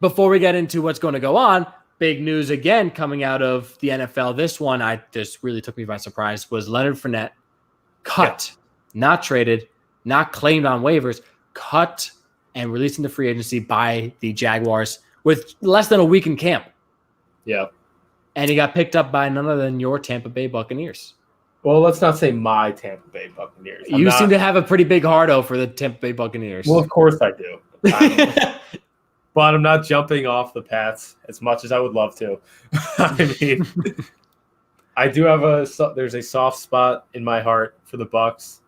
before we get into what's going to go on, big news again coming out of the NFL. This one I just really took me by surprise was Leonard Fournette cut, not traded, not claimed on waivers, cut and released into free agency by the Jaguars with less than a week in camp. Yeah. And he got picked up by none other than your Tampa Bay Buccaneers. Well, let's not say my Tampa Bay Buccaneers. You seem to have a pretty big hard-o for the Tampa Bay Buccaneers. Well, of course I do. But I'm not jumping off the Pats as much as I would love to. I mean, I do have there's a soft spot in my heart for the Bucs.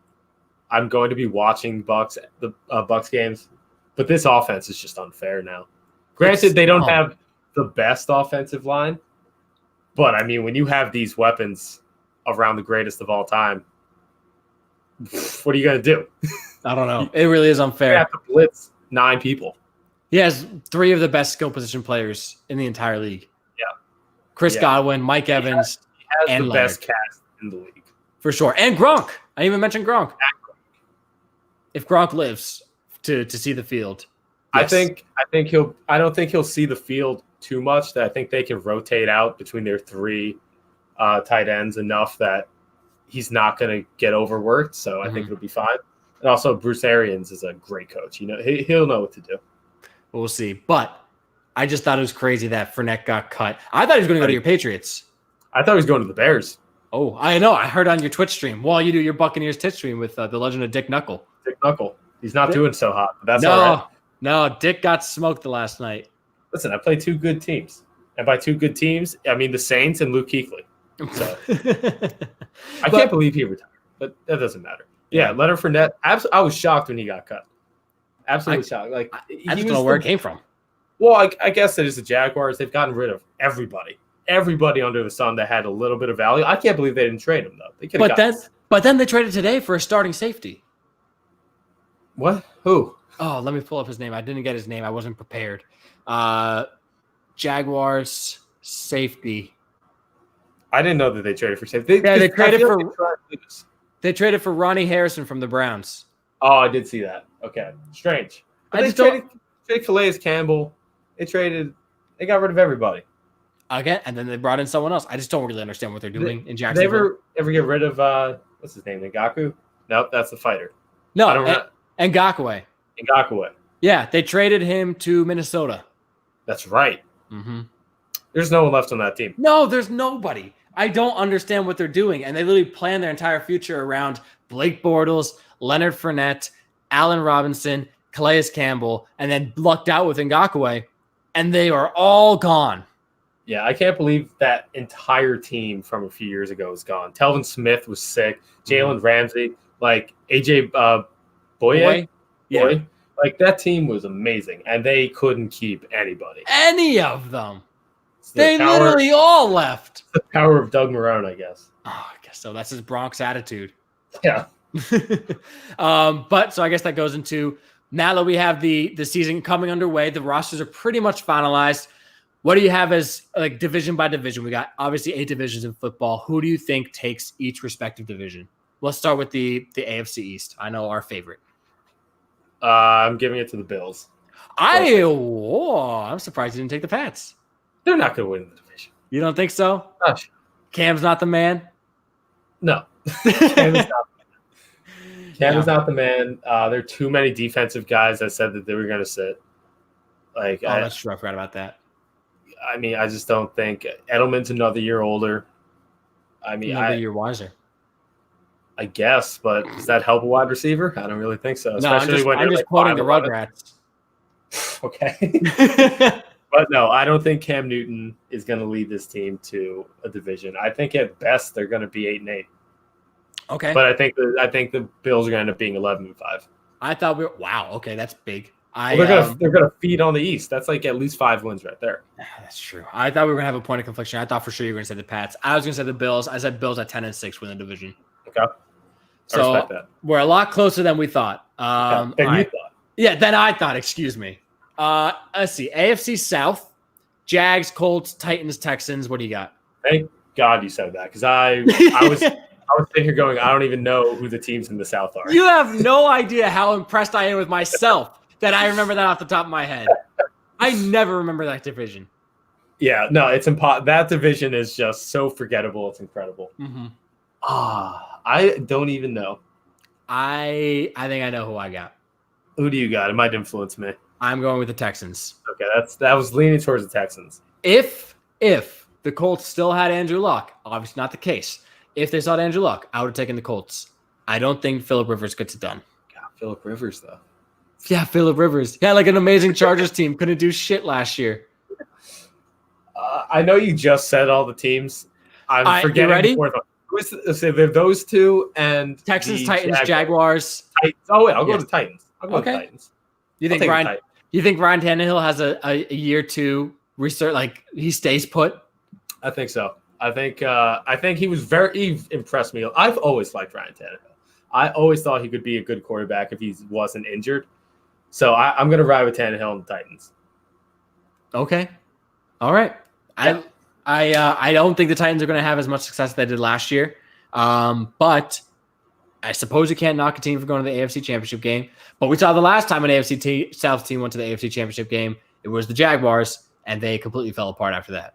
I'm going to be watching the Bucs games, but this offense is just unfair now. Granted, they don't have the best offensive line, but I mean, when you have these weapons around the greatest of all time, what are you going to do? I don't know. It really is unfair. You have to blitz 9 people. He has 3 of the best skill position players in the entire league. Yeah. Chris Godwin, Mike Evans, he has and the Leonard. best cast in the league. For sure. And Gronk. I didn't even mention Gronk. If Gronk lives to see the field. Yes. I don't think he'll see the field too much. That I think they can rotate out between their 3 tight ends enough that he's not going to get overworked. So I think it'll be fine. And also Bruce Arians is a great coach. You know, he'll know what to do. We'll see. But I just thought it was crazy that Fournette got cut. I thought he was going to go to your Patriots. I thought he was going to the Bears. Oh, I know. I heard on your Twitch stream. While you do your Buccaneers Twitch stream with the legend of Dick Knuckle. Dick Knuckle. He's not doing so hot. But that's all right. No, Dick got smoked the last night. Listen, I played 2 good teams. And by 2 good teams, I mean the Saints and Luke Kuechly. So I can't believe he retired, but that doesn't matter. Yeah, Leonard Fournette. I was shocked when he got cut. Absolutely shocked. Like I just don't know where it came from. Well, I guess it is the Jaguars. They've gotten rid of everybody under the sun that had a little bit of value. I can't believe they didn't trade him though. They could have. But then they traded today for a starting safety. What? Who? Oh, let me pull up his name. I didn't get his name. I wasn't prepared. Jaguars safety. I didn't know that they traded for safety. They traded for Ronnie Harrison from the Browns. Oh, I did see that. Okay, strange. But they traded Calais Campbell. They got rid of everybody. Again, and then they brought in someone else. I just don't really understand what they're doing in Jacksonville. They ever get rid of what's his name? Ngakoue? Nope, that's the fighter. No, Ngakoue. Ngakoue. Yeah, they traded him to Minnesota. That's right. Mm-hmm. There's no one left on that team. No, there's nobody. I don't understand what they're doing. And they literally plan their entire future around Blake Bortles, Leonard Fournette, Allen Robinson, Calais Campbell, and then lucked out with Ngakoue, and they are all gone. Yeah, I can't believe that entire team from a few years ago is gone. Telvin Smith was sick. Jalen Ramsey, like AJ Boye. Yeah. Like that team was amazing, and they couldn't keep anybody. Any of them. It's They literally all left. The power of Doug Marrone, I guess. Oh, I guess so. That's his Bronx attitude. Yeah. But so I guess that goes into now that we have the season coming underway, the rosters are pretty much finalized. What do you have as like division by division? We got obviously 8 divisions in football. Who do you think takes each respective division? Let's start with the AFC East. I know our favorite. I'm giving it to the Bills. I'm surprised you didn't take the Pats. They're not going to win the division. You don't think so? Gosh. Cam's not the man? No. Cam is not the man. Cam is not the man. There are too many defensive guys that said that they were going to sit. Like, that's true. I forgot about that. I mean, I just don't think Edelman's another year older. I mean, Another year wiser. I guess, but does that help a wide receiver? I don't really think so. No, I'm just quoting the Rugrats. Okay. But no, I don't think Cam Newton is going to lead this team to a division. I think at best they're going to be 8-8. Okay. But I think the Bills are going to end up being 11-5. I thought wow. Okay, that's big. They're gonna feed on the East. That's like at least 5 wins right there. That's true. I thought we were gonna have a point of confliction. I thought for sure you were gonna say the Pats. I was gonna say the Bills. I said Bills at 10-6 win the division. Okay. I respect that. We're a lot closer than we thought. Than you thought. Yeah, than I thought. Excuse me. Let's see. AFC South: Jags, Colts, Titans, Texans. What do you got? Thank God you said that because I was sitting here going, I don't even know who the teams in the South are. You have no idea how impressed I am with myself that I remember that off the top of my head. I never remember that division. Yeah, no, it's impossible. That division is just so forgettable. It's incredible. Mm-hmm. I don't even know. I think I know who I got. Who do you got? It might influence me. I'm going with the Texans. Okay, that was leaning towards the Texans. If the Colts still had Andrew Luck, obviously not the case. If they saw Andrew Luck, I would have taken the Colts. I don't think Phillip Rivers gets it done. God, Phillip Rivers though. Yeah, Phillip Rivers. Yeah, like an amazing Chargers team. Couldn't do shit last year. I know you just said all the teams. I'm forgetting. You ready? So those two and Texans, Titans, Jaguars. Titans. Oh wait, I'll go to Titans. I'll go to Titans. You think Ryan Tannehill has a year to restart? Like he stays put? I think so. I think he was he impressed me. I've always liked Ryan Tannehill. I always thought he could be a good quarterback if he wasn't injured. So I'm going to ride with Tannehill and the Titans. Okay. All right. Yeah. I don't think the Titans are going to have as much success as they did last year. But I suppose you can't knock a team for going to the AFC Championship game. But we saw the last time an AFC South team went to the AFC Championship game, it was the Jaguars, and they completely fell apart after that.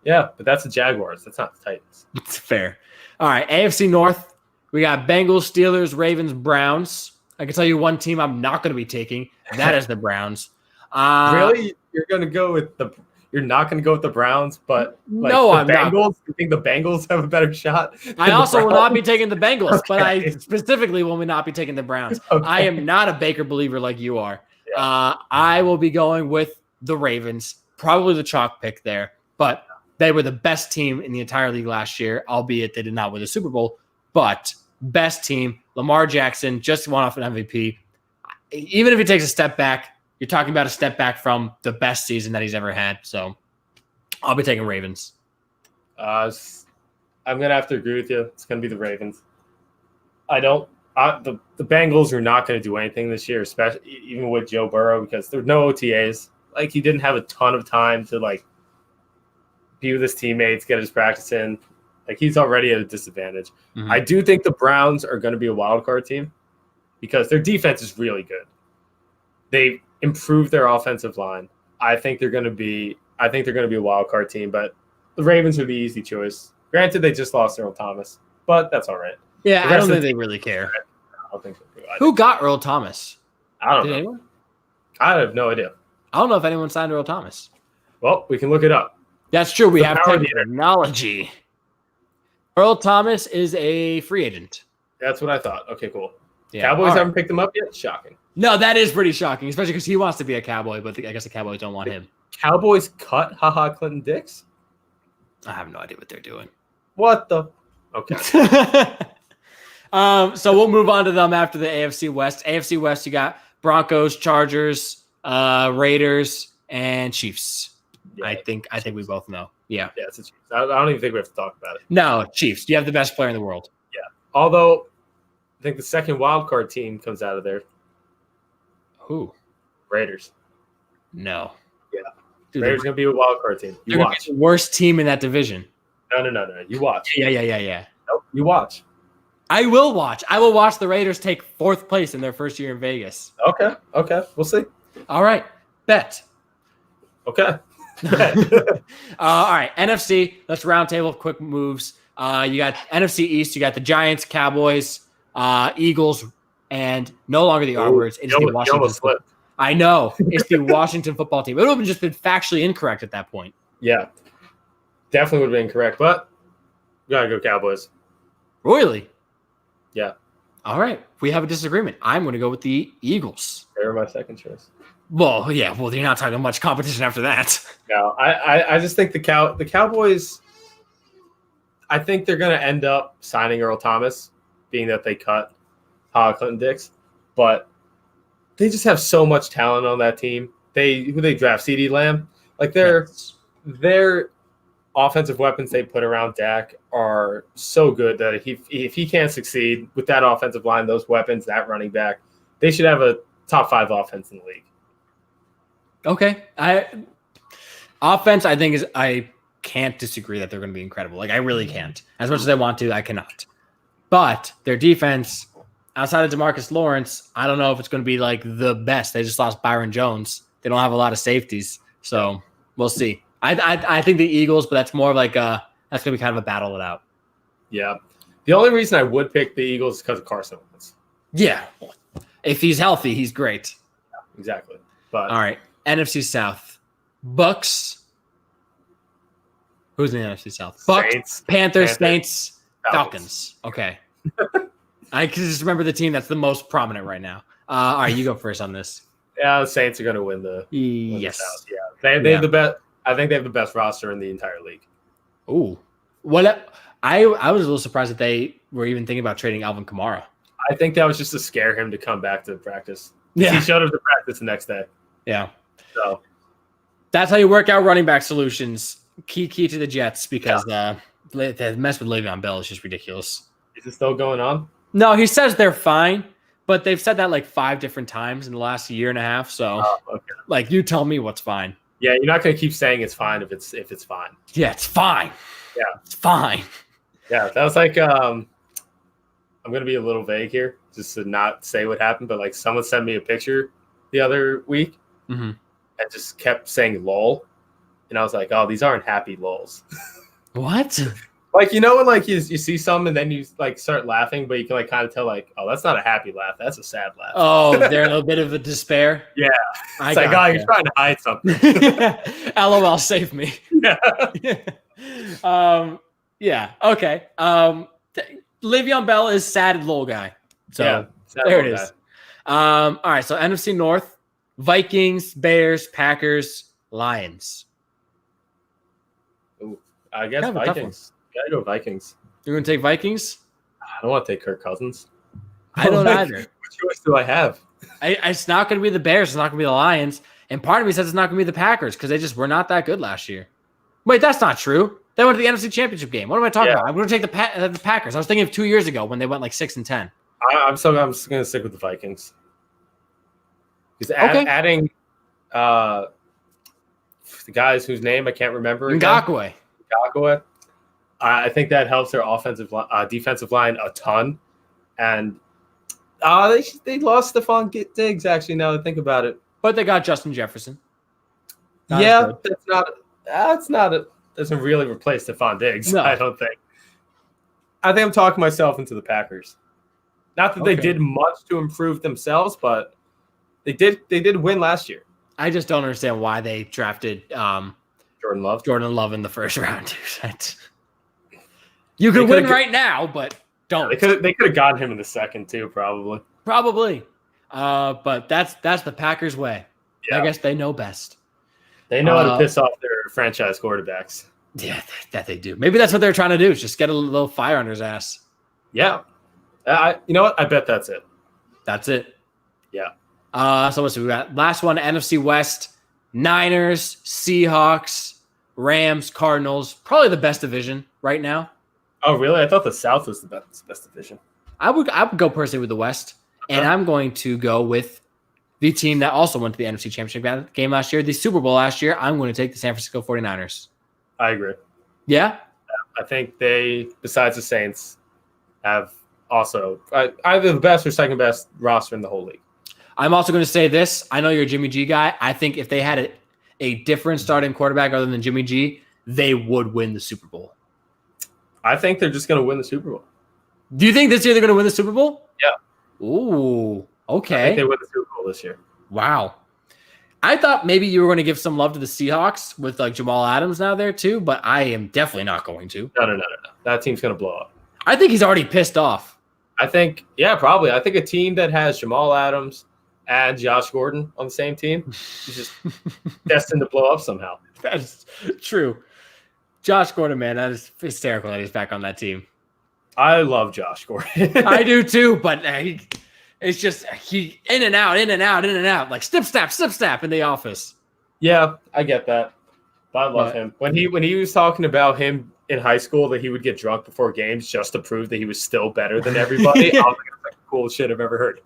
Yeah, but that's the Jaguars. That's not the Titans. It's fair. All right, AFC North, we got Bengals, Steelers, Ravens, Browns. I can tell you one team I'm not going to be taking. That is the Browns. Really? You're not going to go with the Browns, but I'm Bengals? not. You think the Bengals have a better shot? I also will not be taking the Bengals, Okay. but I specifically will not be taking the Browns. Okay. I am not a Baker believer like you are. Yeah. I will be going with the Ravens, probably the chalk pick there, but they were the best team in the entire league last year, albeit they did not win the Super Bowl, but best team. Lamar Jackson just won off an MVP. Even if he takes a step back, you're talking about a step back from the best season that he's ever had. So I'll be taking Ravens. I'm going to have to agree with you. It's going to be the Ravens. The Bengals are not going to do anything this year, especially even with Joe Burrow, because there's no OTAs. Like, he didn't have a ton of time to, like, be with his teammates, get his practice in. Like, he's already at a disadvantage. Mm-hmm. I do think the Browns are going to be a wild card team because their defense is really good. They improved their offensive line. I think they're going to be a wild card team, but the Ravens are the easy choice. Granted, they just lost Earl Thomas, but that's all right. Yeah, I don't think they really care. don't think so. Who got Earl Thomas? I don't Did know. anyone? I have no idea. I don't know if anyone signed Earl Thomas. Well, we can look it up. That's true. We The have power of the technology. Earl Thomas is a free agent. That's what I thought. Okay, cool. Yeah. Cowboys All right. haven't picked him up yet? Shocking. No, that is pretty shocking, especially because he wants to be a Cowboy, but I guess the Cowboys don't want him. Cowboys cut Clinton Dix? I have no idea what they're doing. What the? Okay. So we'll move on to them after the AFC West. AFC West, you got Broncos, Chargers, Raiders, and Chiefs. Yeah, I think we both know. Yeah. Yeah, it's a Chiefs. I don't even think we have to talk about it. No, Chiefs. You have the best player in the world. Although, I think the second wild card team comes out of there. Who? Raiders. No. Yeah. Dude, Raiders going to be a wild card team. You they're gonna watch. be the worst team in that division. No. You watch. Yeah. Nope. You watch. I will watch. I will watch the Raiders take fourth place in their first year in Vegas. Okay. We'll see. All right. Bet. Okay. All right. NFC. Let's round table quick moves. You got NFC East. You got the Giants, Cowboys, Eagles, and no longer the Arbors. It's the You Washington. almost slipped. I know. It's the Washington football team. It would have just been factually incorrect at that point. Yeah. Definitely would have been correct, but you got to go Cowboys. Really? Yeah. All right. We have a disagreement. I'm going to go with the Eagles. They were my second choice. Well, yeah. Well, you're not talking much competition after that. No, I just think the Cowboys, I think they're going to end up signing Earl Thomas, being that they cut Clinton Dix, but they just have so much talent on that team. Who they draft, CeeDee Lamb, like their offensive weapons they put around Dak are so good that if he can't succeed with that offensive line, those weapons, that running back, they should have a top 5 offense in the league. Okay. Offense, I think I can't disagree that they're going to be incredible. Like I really can't. As much as I want to, I cannot. But their defense, outside of DeMarcus Lawrence, I don't know if it's going to be like the best. They just lost Byron Jones. They don't have a lot of safeties, so we'll see. I think the Eagles, but that's more of like that's going to be kind of a battle it out. Yeah. The only reason I would pick the Eagles is because of Carson Wentz. Yeah. If he's healthy, he's great. Exactly. But All right. NFC South. Bucks. Who's in the NFC South? Bucks, Saints, Panthers, Saints, Falcons. Okay. I can just remember the team that's the most prominent right now. All right, you go first on this. Yeah, the Saints are going to win the Yes. South. Yeah. They have the best. I think they have the best roster in the entire league. Ooh. What? I was a little surprised that they were even thinking about trading Alvin Kamara. I think that was just to scare him to come back to practice. Yeah. He showed up to practice the next day. Yeah. So That's how you work out running back solutions. Key to the Jets because the mess with Le'Veon Bell is just ridiculous. is it still going on? No, he says they're fine, but they've said that like 5 different times in the last year and a half. So, Okay. like, you tell me what's fine. Yeah, you're not going to keep saying it's fine if it's fine. Yeah, it's fine. Yeah. It's fine. Yeah, that was like I'm going to be a little vague here, just to not say what happened. But like someone sent me a picture the other week Mm-hmm. and just kept saying "lol," and I was like, "Oh, these aren't happy lols." What? Like, you know, when like you see some and then you like start laughing, but you can like kind of tell like, oh, that's not a happy laugh, that's a sad laugh. Oh, they're a little bit of a despair. Yeah. I It's like, oh, gotcha. you're trying to hide something. LOL, save me. Yeah. Yeah. Okay. Le'Veon Bell is sad little guy. So Yeah, sad there it little is. All right. So NFC North: Vikings, Bears, Packers, Lions. Ooh, I guess Kind of a tough Vikings. Gotta go Vikings. You're gonna take Vikings? I don't want to take Kirk Cousins. I don't Like, either. What choice do I have? It's not gonna be the Bears. It's not gonna be the Lions. And part of me says it's not gonna be the Packers because they just were not that good last year. Wait, that's not true. They went to the NFC Championship game. What am I talking about? I'm going to take the Packers. I was thinking of 2 years ago when they went like 6-10. I'm just going to stick with the Vikings. Because adding the guys whose name I can't remember. Ngakoue. I think that helps their defensive line a ton. And they lost Stephon Diggs, actually, now that I think about it. But they got Justin Jefferson. Doesn't really replace Stephon Diggs, No. I don't think. I think I'm talking myself into the Packers. Not that they did much to improve themselves, but they did win last year. I just don't understand why they drafted Jordan Love in the first round. You could win right now, but don't. They could have gotten him in the second too, probably. But that's the Packers way. Yeah. I guess they know best. They know how to piss off their franchise quarterbacks. Yeah, that they do. Maybe that's what they're trying to do, is just get a little fire under his ass. Yeah. You know what? I bet that's it. That's it. Yeah. So let's see. We got last one, NFC West, Niners, Seahawks, Rams, Cardinals. Probably the best division right now. Oh, really? I thought the South was the best division. I would go personally with the West, and I'm going to go with the team that also went to the NFC Championship game last year, the Super Bowl last year. I'm going to take the San Francisco 49ers. I agree. Yeah? I think they, besides the Saints, have also either the best or second best roster in the whole league. I'm also going to say this. I know you're a Jimmy G guy. I think if they had a different starting quarterback other than Jimmy G, they would win the Super Bowl. I think they're just going to win the Super Bowl. Do you think this year they're going to win the Super Bowl? Yeah. Ooh, okay. I think they win the Super Bowl this year. Wow. I thought maybe you were going to give some love to the Seahawks with like Jamal Adams now there too, but I am definitely not going to. No. That team's going to blow up. I think he's already pissed off. I think, yeah, probably. I think a team that has Jamal Adams and Josh Gordon on the same team is just destined to blow up somehow. That is true. Josh Gordon, man, that is hysterical that he's back on that team. I love Josh Gordon. I do too, but it's just he in and out, like snip snap in the office. Yeah, I get that. But I love him. When he was talking about him in high school that he would get drunk before games just to prove that he was still better than everybody, I was like, that's the coolest shit I've ever heard.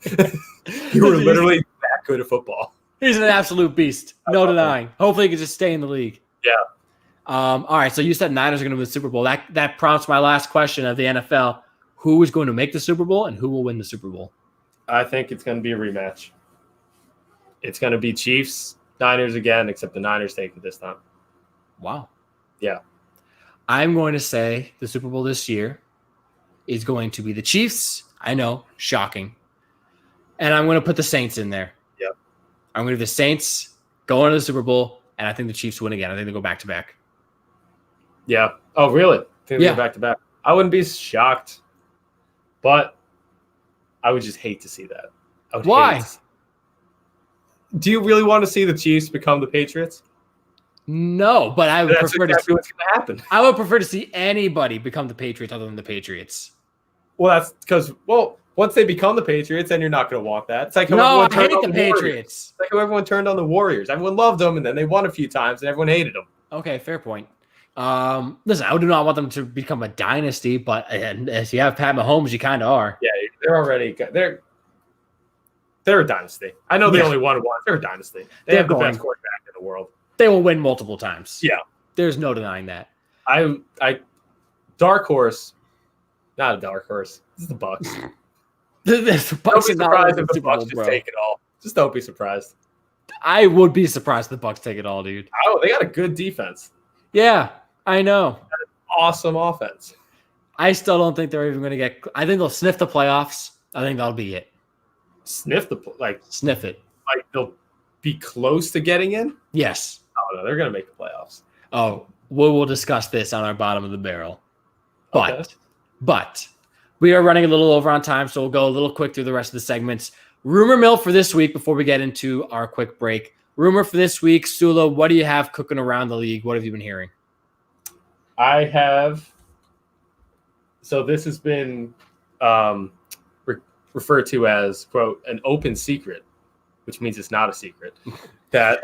You were literally that good at football. He's an absolute beast. No denying. Hopefully he can just stay in the league. Yeah. All right, so you said Niners are going to win the Super Bowl. That prompts my last question of the NFL. Who is going to make the Super Bowl and who will win the Super Bowl? I think it's going to be a rematch. It's going to be Chiefs, Niners again, except the Niners take it this time. Wow. Yeah. I'm going to say the Super Bowl this year is going to be the Chiefs. I know, shocking. And I'm going to put the Saints in there. Yep. I'm going to the Saints go into the Super Bowl, and I think the Chiefs win again. I think they go back-to-back. Yeah. Oh, really? I think they go back-to-back. I wouldn't be shocked, but I would just hate to see that. Why? Do you really want to see the Chiefs become the Patriots? No, but I would prefer what's going to happen. I would prefer to see anybody become the Patriots other than the Patriots. Well, that's because, once they become the Patriots, then you're not going to want that. It's like how I hate the Patriots. It's like how everyone turned on the Warriors. Everyone loved them, and then they won a few times, and everyone hated them. Okay, fair point. Listen, I do not want them to become a dynasty, but as you have Pat Mahomes, you kind of are. Yeah, they're a dynasty. I know they only won once. They're a dynasty. They have the best quarterback in the world. They will win multiple times. Yeah, there's no denying that. Dark horse, not a dark horse. This is the Bucs. The Bucs don't be surprised if the Bucs just take it all. Just don't be surprised. I would be surprised if the Bucs take it all, dude. Oh, they got a good defense. Yeah, I know. Awesome offense. I still don't think they're even going to get. I think they'll sniff the playoffs. I think that'll be it. Sniff it. Like they'll be close to getting in. Yes. Oh no, they're going to make the playoffs. Oh, we'll discuss this on our bottom of the barrel. But we are running a little over on time, so we'll go a little quick through the rest of the segments. Rumor mill for this week before we get into our quick break. Rumor for this week, Sula, what do you have cooking around the league? What have you been hearing? I have. So this has been referred to as, quote, an open secret, which means it's not a secret, that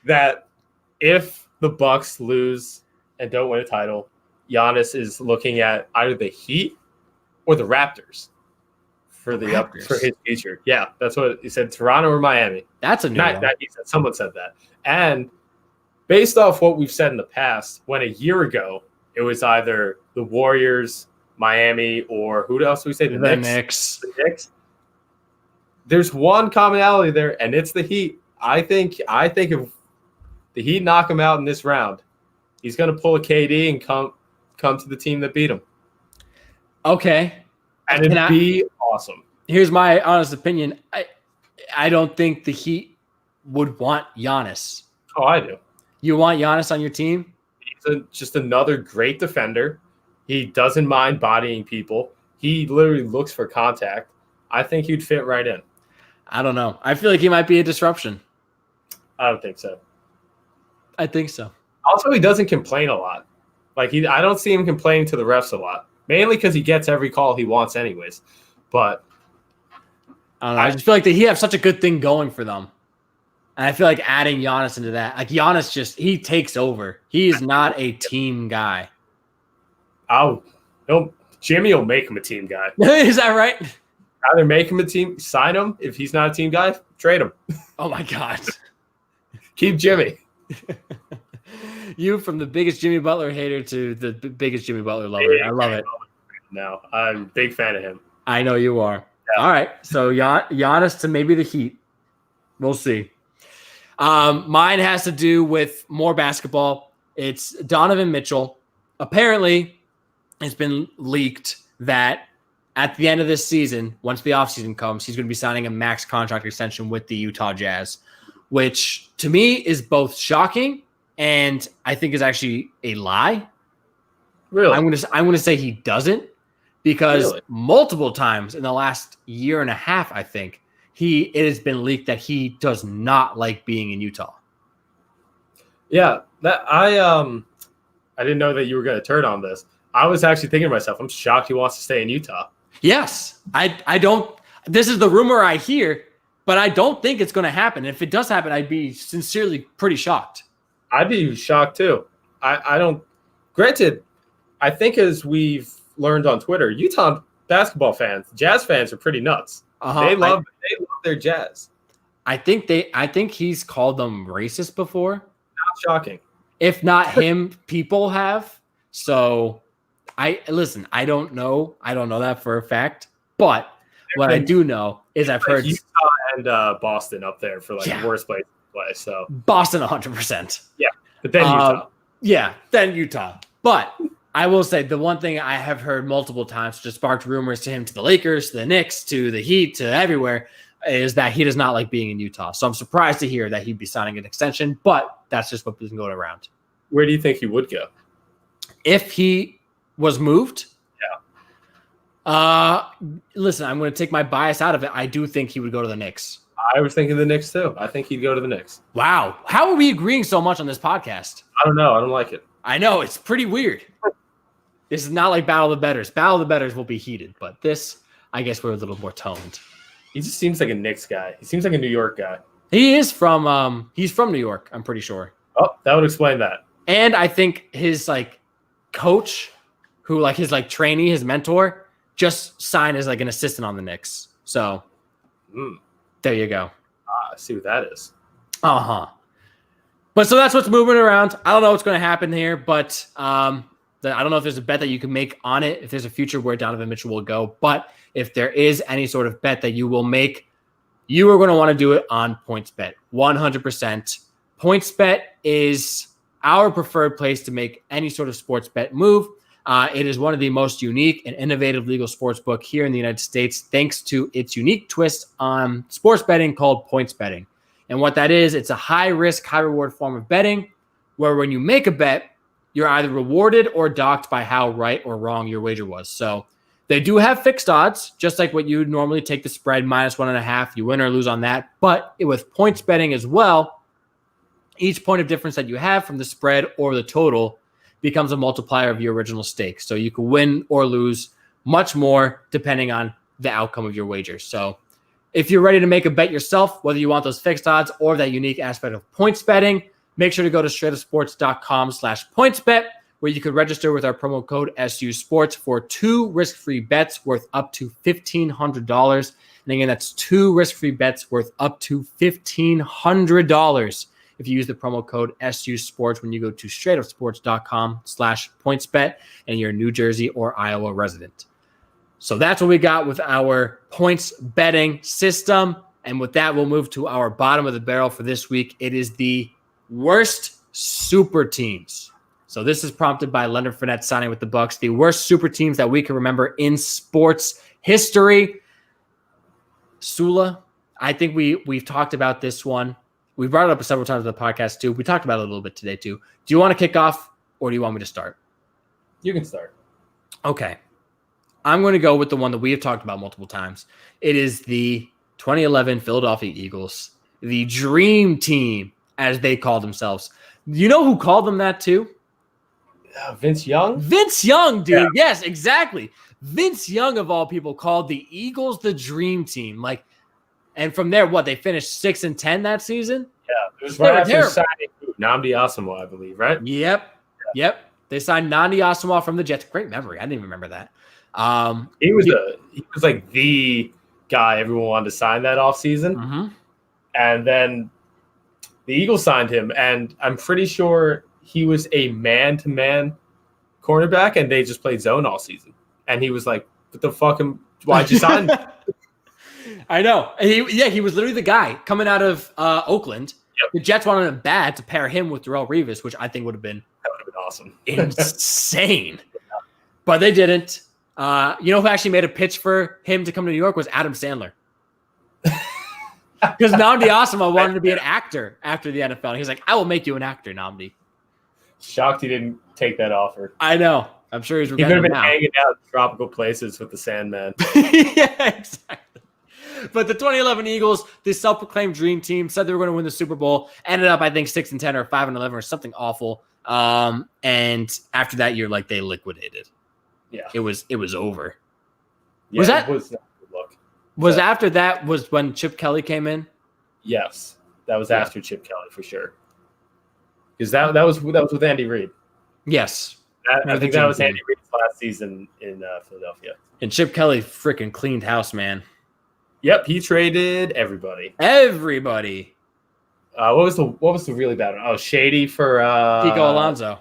that if the Bucks lose and don't win a title, Giannis is looking at either the Heat or the Raptors for for his future. Yeah, that's what he said. Toronto or Miami. That's a new one. He said. Someone said that. And based off what we've said in the past, when a year ago it was either the Warriors, Miami, or who else did we say? The Knicks. The Knicks. There's one commonality there, and it's the Heat. I think if the Heat knock him out in this round, he's going to pull a KD and come to the team that beat him. Okay. And it'd be awesome. Here's my honest opinion. I don't think the Heat would want Giannis. Oh, I do. You want Giannis on your team? He's just another great defender. He doesn't mind bodying people. He literally looks for contact. I think he'd fit right in. I don't know. I feel like he might be a disruption. I don't think so. I think so. Also, he doesn't complain a lot. I don't see him complaining to the refs a lot. Mainly because he gets every call he wants anyways. But I don't know. I just feel like he have such a good thing going for them. And I feel like adding Giannis into that, like Giannis he takes over. He is not a team guy. Jimmy will make him a team guy. Is that right? Either make him a team, sign him. If he's not a team guy, trade him. Oh my God. Keep Jimmy. You from the biggest Jimmy Butler hater to the biggest Jimmy Butler lover. I love it. No, I'm a big fan of him. I know you are. Yeah. All right. So Giannis to maybe the Heat. We'll see. Mine has to do with more basketball. It's Donovan Mitchell. Apparently, it's been leaked that at the end of this season, once the offseason comes, he's going to be signing a max contract extension with the Utah Jazz, which to me is both shocking and I think is actually a lie. Really? I'm going to say he doesn't because multiple times in the last year and a half, I think, it has been leaked that he does not like being in Utah. Yeah, I didn't know that you were going to turn on this. I was actually thinking to myself, I'm shocked he wants to stay in Utah. Yes, I don't. This is the rumor I hear, but I don't think it's going to happen. If it does happen, I'd be sincerely pretty shocked. I'd be shocked too. I don't. Granted, I think as we've learned on Twitter, Utah basketball fans, Jazz fans are pretty nuts. They love their Jazz. I think he's called them racist before. Not shocking. If not him, people have. So I don't know that for a fact, but what I do know is I've heard Utah and Boston up there for worst place to play. So Boston 100%. Yeah, but then Utah. Then Utah. But I will say the one thing I have heard multiple times, just sparked rumors to him to the Lakers, to the Knicks, to the Heat, to everywhere, is that he does not like being in Utah. So I'm surprised to hear that he'd be signing an extension, but that's just what's been going around. Where do you think he would go? If he was moved? Yeah. Listen, I'm going to take my bias out of it. I do think he would go to the Knicks. I was thinking the Knicks too. I think he'd go to the Knicks. Wow. How are we agreeing so much on this podcast? I don't know. I don't like it. I know. It's pretty weird. This is not like Battle of the Betters. Battle of the Betters will be heated, but this, I guess we're a little more toned. He just seems like a Knicks guy. He seems like a New York guy. He is from he's from New York, I'm pretty sure. Oh, that would explain that. And I think his coach, who his trainee, his mentor, just signed as an assistant on the Knicks. So there you go. I see what that is. Uh-huh. But so that's what's moving around. I don't know what's going to happen here, but I don't know if there's a bet that you can make on it, if there's a future where Donovan Mitchell will go. But if there is any sort of bet that you will make, you are going to want to do it on PointsBet. 100%. PointsBet is our preferred place to make any sort of sports bet move. It is one of the most unique and innovative legal sports book here in the United States, thanks to its unique twist on sports betting called points betting. And what that is, it's a high-risk, high-reward form of betting where when you make a bet, you're either rewarded or docked by how right or wrong your wager was. So they do have fixed odds, just like what you would normally take the spread -1.5. You win or lose on that. But with points betting as well, each point of difference that you have from the spread or the total becomes a multiplier of your original stake. So you can win or lose much more depending on the outcome of your wager. So if you're ready to make a bet yourself, whether you want those fixed odds or that unique aspect of points betting, make sure to go to straightupsports.com/pointsbet, where you could register with our promo code SUSports for 2 risk-free bets worth up to $1,500. And again, that's 2 risk-free bets worth up to $1,500 if you use the promo code SUSports when you go to straightupsports.com/pointsbet and you're a New Jersey or Iowa resident. So that's what we got with our points betting system. And with that, we'll move to our bottom of the barrel for this week. It is the worst super teams. So this is prompted by Leonard Fournette signing with the Bucs. The worst super teams that we can remember in sports history. Sula, I think we've talked about this one. We brought it up several times on the podcast too. We talked about it a little bit today too. Do you want to kick off or do you want me to start? You can start. Okay. I'm going to go with the one that we have talked about multiple times. It is the 2011 Philadelphia Eagles, the dream team, as they call themselves. You know who called them that too? Vince Young? Vince Young, dude. Yeah. Yes, exactly. Vince Young, of all people, called the Eagles the dream team. Like, and from there, what, they finished 6-10 that season? Yeah, it was right after signing Nnamdi Asomugha, I believe, right? Yep. They signed Nnamdi Asomugha from the Jets. Great memory. I didn't even remember that. He was like the guy everyone wanted to sign that offseason. Mm-hmm. And then the Eagles signed him, and I'm pretty sure he was a man-to-man cornerback, and they just played zone all season. And he was like, "What the fuck? Why'd you sign me?" I know. He was literally the guy coming out of Oakland. Yep. The Jets wanted him bad to pair him with Darrelle Revis, which I think would have been awesome, insane. But they didn't. You know who actually made a pitch for him to come to New York was Adam Sandler. Because Nnamdi Asomugha wanted to be an actor after the NFL. And he's like, "I will make you an actor, Nnamdi." Shocked he didn't take that offer. I know. I'm sure he's he could have been hanging out in tropical places with the Sandman. Yeah, exactly. But the 2011 Eagles, this self-proclaimed dream team, said they were going to win the Super Bowl. Ended up, I think, 6-10 or 5-11 or something awful. And after that year, like, they liquidated. Yeah, it was over. Yeah, was that? Was so, after that was when Chip Kelly came in? Yes, that was after Chip Kelly for sure. Because that was with Andy Reid. Yes, I think that was Andy Reid's last season in Philadelphia. And Chip Kelly freaking cleaned house, man. Yep, he traded everybody. What was the really bad one? Oh, Shady for Kiko Alonso,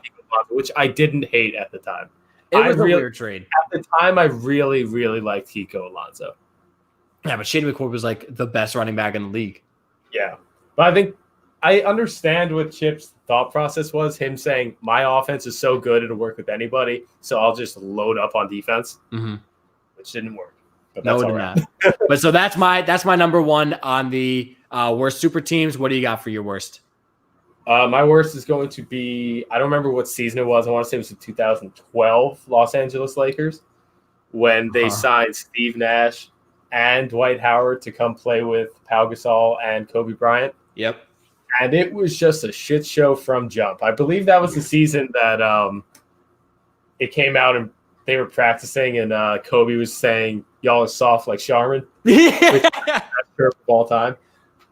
which I didn't hate at the time. It was a weird trade. At the time, I really, really liked Kiko Alonso. Yeah, but Shady McCoy was like the best running back in the league. Yeah, but I think I understand what Chip's thought process was. Him saying, "My offense is so good it'll work with anybody, so I'll just load up on defense," which didn't work. But that's no, it did not. But so that's my number one on the worst super teams. What do you got for your worst? My worst is going to be, I don't remember what season it was. I want to say it was the 2012 Los Angeles Lakers when they signed Steve Nash and Dwight Howard to come play with Pau Gasol and Kobe Bryant. Yep. And it was just a shit show from jump. I believe that was the season that it came out and they were practicing and Kobe was saying, "Y'all are soft like Charmin." Which is the best of all time.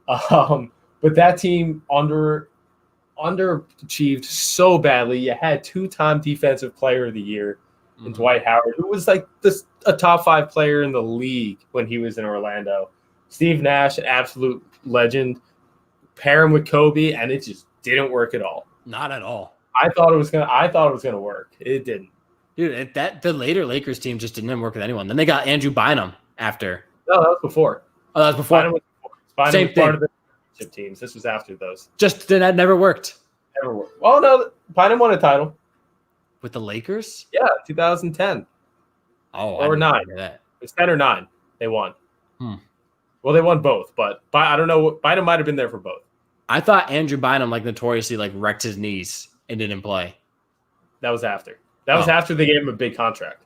But that team underachieved so badly. You had 2-time Defensive Player of the Year in Dwight Howard, who was like a top 5 player in the league when he was in Orlando. Steve Nash, an absolute legend. Pair him with Kobe, and it just didn't work at all. Not at all. I thought it was gonna work. It didn't. Dude, the later Lakers team just didn't work with anyone. Then they got Andrew Bynum after. No, that was before. Oh, that was before. Bynum was part of the championship teams. This was after those. Just that never worked. Never worked. Well, no, Bynum won a title with the Lakers. Yeah, 2010. Oh, or 9. That. It was 10 or 9. They won. Well, they won both, but I don't know. Bynum might have been there for both. I thought Andrew Bynum notoriously wrecked his knees and didn't play. That was after. That was after they gave him a big contract.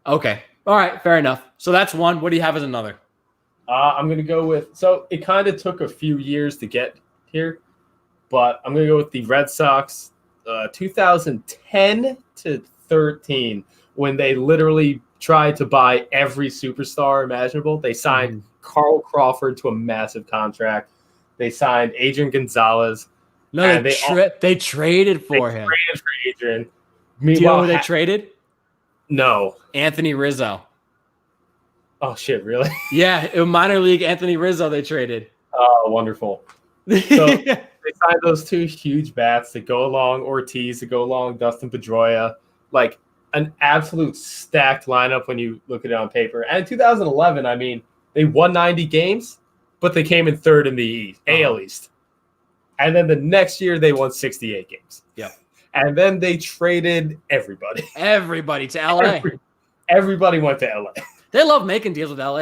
Okay. All right. Fair enough. So that's one. What do you have as another? I'm going to go with – so it kind of took a few years to get here, but I'm going to go with the Red Sox 2010 to 13 when they literally tried to buy every superstar imaginable. They signed Carl Crawford to a massive contract. They signed Adrian Gonzalez. No, they traded for him. Traded for Adrian. Do you know who they traded? No. Anthony Rizzo. Oh, shit, really? Yeah, minor league Anthony Rizzo they traded. Oh, wonderful. So they signed those 2 huge bats that go along Ortiz, to go along Dustin Pedroia. Like an absolute stacked lineup when you look at it on paper. And in 2011, I mean, they won 90 games, but they came in 3rd in the AL East. And then the next year, they won 68 games. Yeah. And then they traded everybody. Everybody to LA. Everybody went to LA. They love making deals with LA.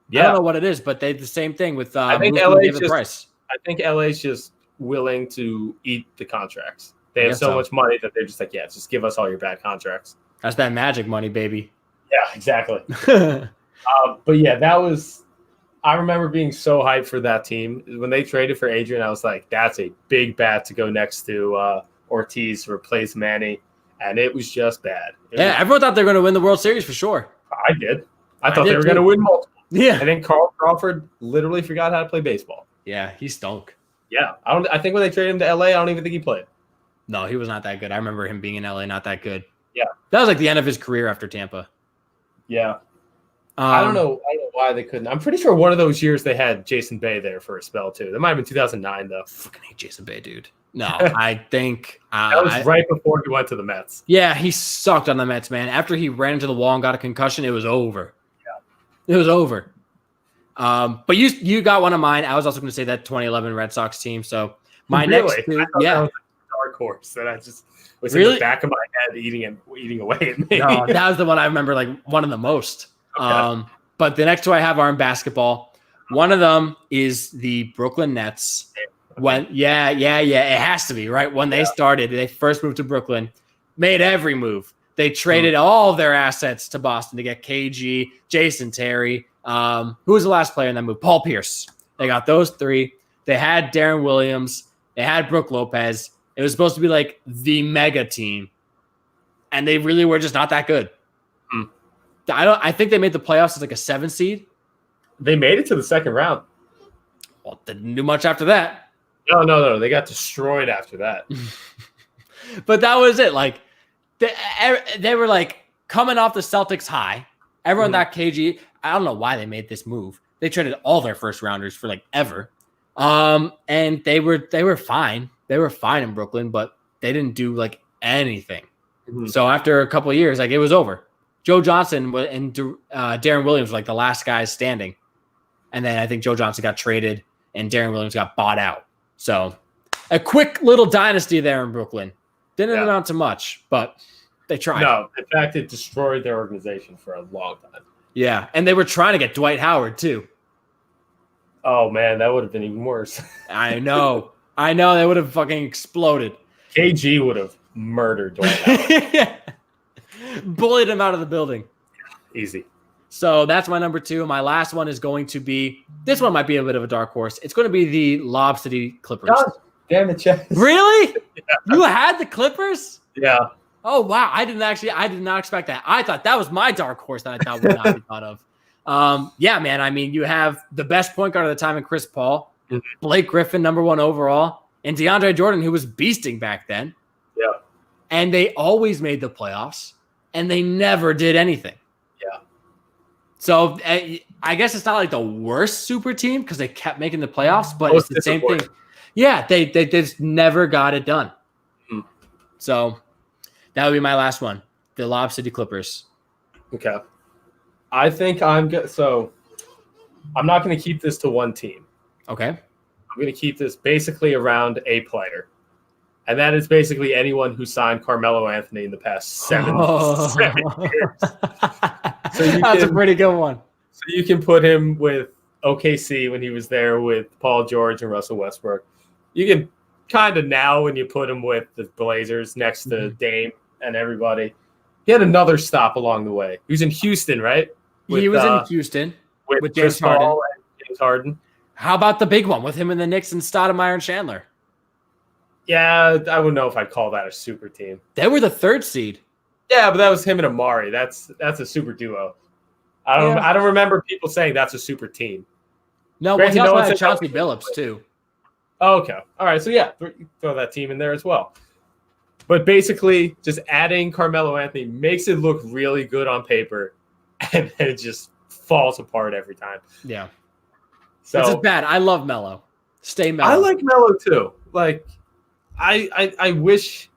Yeah. I don't know what it is, but they did the same thing with I think David Price. I think LA's just willing to eat the contracts. They have guess so so. much money that they're just like, yeah, just give us all your bad contracts. That's that magic money, baby. Yeah, exactly. But yeah, I remember being so hyped for that team. When they traded for Adrian, I was like, that's a big bat to go next to Ortiz to replace Manny. And it was just bad. Everyone thought they were going to win the World Series for sure. I did. I thought they were going to win multiple. Yeah. I think Carl Crawford literally forgot how to play baseball. Yeah, he stunk. Yeah. I think when they traded him to LA, I don't even think he played. No, he was not that good. I remember him being in LA, not that good. Yeah. That was like the end of his career after Tampa. Yeah. I don't know why they couldn't. I'm pretty sure one of those years they had Jason Bay there for a spell too. That might have been 2009 though. Fucking hate Jason Bay, dude. No, I think that was right before he went to the Mets. Yeah, he sucked on the Mets, man. After he ran into the wall and got a concussion, it was over. Yeah, it was over. But you got one of mine. I was also going to say that 2011 Red Sox team. So my next two, that was a dark horse that I just was in the back of my head eating away at me. No, that was the one I remember like one of the most. Okay. But the next two I have are in basketball. One of them is the Brooklyn Nets. When it has to be, right? When they started, they first moved to Brooklyn, made every move. They traded all of their assets to Boston to get KG, Jason Terry. Who was the last player in that move? Paul Pierce. They got those three. They had Darren Williams. They had Brooke Lopez. It was supposed to be like the mega team, and they really were just not that good. I think they made the playoffs as like a 7 seed. They made it to the second round. Well, didn't do much after that. No. They got destroyed after that. But that was it. Like they were like coming off the Celtics high. Everyone thought KG. I don't know why they made this move. They traded all their first rounders for like ever. And they were fine. They were fine in Brooklyn, but they didn't do like anything. So after a couple of years, like it was over. Joe Johnson and Darren Williams were like the last guys standing. And then I think Joe Johnson got traded and Darren Williams got bought out. So a quick little dynasty there in Brooklyn. Didn't amount to much, but they tried. No, in fact, it destroyed their organization for a long time. Yeah, and they were trying to get Dwight Howard too. Oh, man, that would have been even worse. I know. They would have fucking exploded. KG would have murdered Dwight Howard. Bullied him out of the building. Easy. So that's my number 2. My last one is going to be, this one might be a bit of a dark horse. It's going to be the Lob City Clippers. God damn it, Chess. Really? Yeah. You had the Clippers? Yeah. Oh, wow. I did not expect that. I thought that was my dark horse that I thought would not be thought of. Yeah, man. I mean, you have the best point guard of the time in Chris Paul, Blake Griffin, number 1 overall, and DeAndre Jordan, who was beasting back then. Yeah. And they always made the playoffs, and they never did anything. Yeah. So I guess it's not like the worst super team because they kept making the playoffs, but it's the same thing. Yeah, they just never got it done. So that would be my last one, the Lob City Clippers. Okay. I think I'm good. So I'm not going to keep this to one team. Okay. I'm going to keep this basically around a player. And that is basically anyone who signed Carmelo Anthony in the past 7 years. So that's a pretty good one. So you can put him with OKC when he was there with Paul George and Russell Westbrook. You can kind of now when you put him with the Blazers next to Dame and everybody. He had another stop along the way. He was in Houston, right? He was in Houston with James Harden. And James Harden. How about the big one with him and the Knicks and Stoudemire and Chandler? Yeah, I wouldn't know if I'd call that a super team. They were the 3rd seed. Yeah, but that was him and Amari. That's a super duo. I don't remember people saying that's a super team. No, well, he also had Chauncey Billups too. Oh, okay. All right. So yeah, throw that team in there as well. But basically, just adding Carmelo Anthony makes it look really good on paper, and then it just falls apart every time. Yeah. So it's just bad. I love Melo. Stay Melo. I like Melo too. Like, I wish.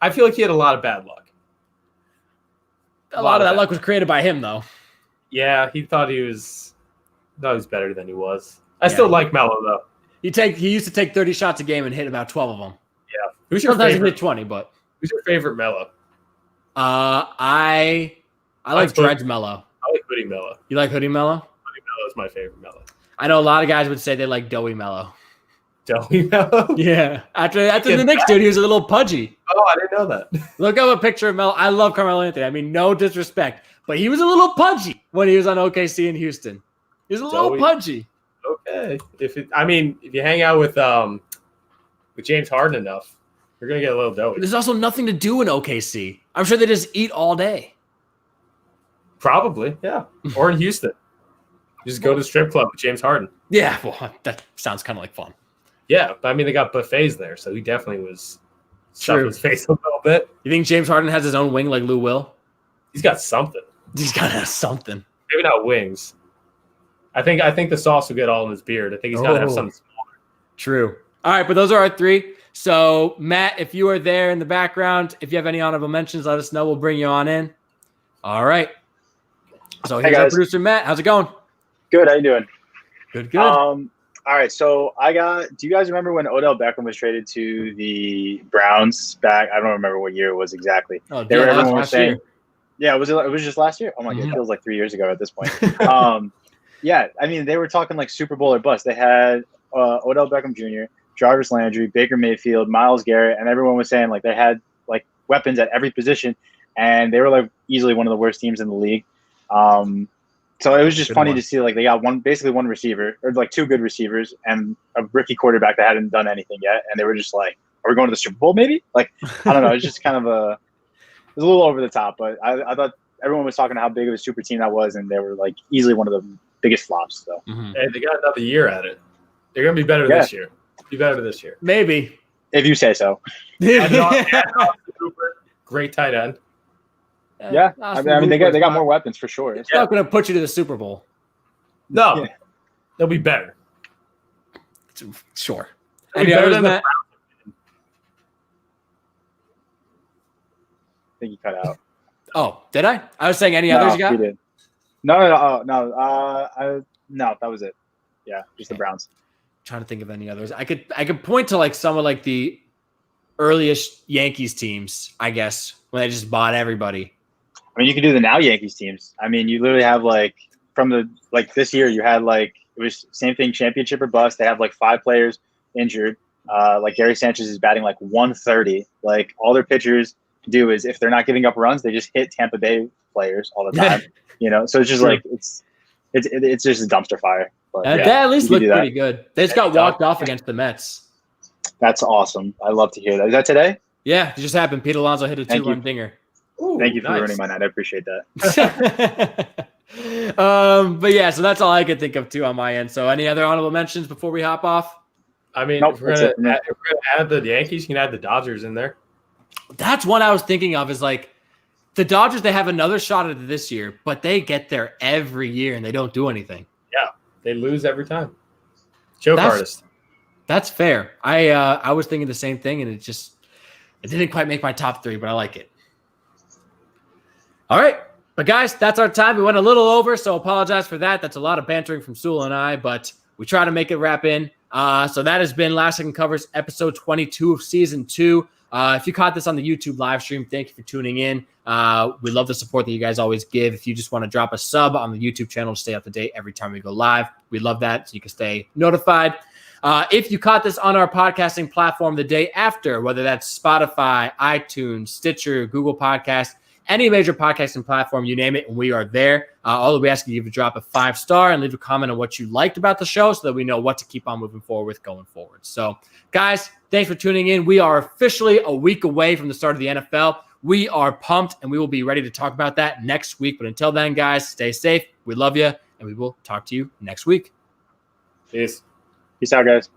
I feel like he had a lot of bad luck. A lot of that luck was created by him, though. Yeah, he thought he was better than he was. I still like Melo though. He used to take 30 shots a game and hit about 12 of them. Yeah. Who's your Sometimes favorite? He hit 20, but who's your favorite Melo? I like Dredge Melo. like Hoodie Mello. You like Hoodie Mello? Hoodie Mello is my favorite Mello. I know a lot of guys would say they like Doughy Mello. Doughy Mello? Yeah. After the Knicks dude, he was a little pudgy. Oh, I didn't know that. Look up a picture of Mello. I love Carmelo Anthony. I mean, no disrespect, but he was a little pudgy when he was on OKC in Houston. He was a little pudgy. Okay. If you hang out with James Harden enough, you're gonna get a little doughy. There's also nothing to do in OKC. I'm sure they just eat all day. Probably, yeah. Or in Houston. Just go to the strip club with James Harden. Yeah, well, that sounds kind of like fun. Yeah, but I mean, they got buffets there, so he definitely was stuffing his face a little bit. You think James Harden has his own wing like Lou Will? He's got something. He's got to have something. Maybe not wings. I think the sauce will get all in his beard. I think he's got to have something smaller. True. All right, but those are our three. So, Matt, if you are there in the background, if you have any honorable mentions, let us know. We'll bring you on in. All right. So here's our producer, Matt. How's it going? Good. How you doing? Good. All right. So do you guys remember when Odell Beckham was traded to the Browns back? I don't remember what year it was exactly. Oh, everyone was saying, yeah, it was just last year. Oh my God, it feels like 3 years ago at this point. Yeah. I mean, they were talking like Super Bowl or bust. They had Odell Beckham Jr., Jarvis Landry, Baker Mayfield, Myles Garrett, and everyone was saying like they had like weapons at every position, and they were like easily one of the worst teams in the league. So it was just funny to see like they got basically one receiver or like two good receivers and a rookie quarterback that hadn't done anything yet, and they were just like, "Are we going to the Super Bowl? Maybe?" Like I don't know. It's just kind of it was a little over the top, but I thought everyone was talking how big of a super team that was, and they were like easily one of the biggest flops. So Hey, they got another year at it. They're gonna be better this year. Be better this year. Maybe. If you say so. Great tight end. Yeah. I mean they got more weapons for sure. It's not going to put you to the Super Bowl. No. Yeah. They'll be better. Sure. Any other than that? I think you cut out. Oh, did I? I was saying any others you got? You did. No. No, that was it. Yeah, just the Browns. Trying to think of any others. I could point to like some of like the earliest Yankees teams, I guess, when they just bought everybody. I mean, you could do the now Yankees teams. I mean, you literally have like from the like this year, you had like it was same thing, championship or bust. They have like 5 players injured. Like Gary Sanchez is batting like 130. Like all their pitchers do is if they're not giving up runs, they just hit Tampa Bay players all the time. So it's just like it's just a dumpster fire. But that at least looked pretty good. They just got walked off against the Mets. That's awesome. I love to hear that. Is that today? Yeah, it just happened. Pete Alonso hit a 2-run dinger. Ooh, thank you for ruining my night. I appreciate that. But yeah, so that's all I could think of too on my end. So any other honorable mentions before we hop off? I mean, if we're gonna add the Yankees, you can add the Dodgers in there. That's one I was thinking of is like the Dodgers, they have another shot at it this year, but they get there every year and they don't do anything. Yeah, they lose every time. Joke artist. That's fair. I was thinking the same thing, and it didn't quite make my top 3, but I like it. All right. But guys, that's our time. We went a little over, so apologize for that. That's a lot of bantering from Sewell and I, but we try to make it wrap in. So that has been Last Second Covers, episode 22 of season 2. If you caught this on the YouTube live stream, thank you for tuning in. We love the support that you guys always give. If you just want to drop a sub on the YouTube channel to stay up to date every time we go live, we love that so you can stay notified. If you caught this on our podcasting platform the day after, whether that's Spotify, iTunes, Stitcher, Google Podcasts, any major podcasting platform, you name it, and we are there. All we ask you to drop a 5-star and leave a comment on what you liked about the show so that we know what to keep on moving forward with going forward. So, guys, thanks for tuning in. We are officially a week away from the start of the NFL. We are pumped, and we will be ready to talk about that next week. But until then, guys, stay safe. We love you, and we will talk to you next week. Peace. Peace out, guys.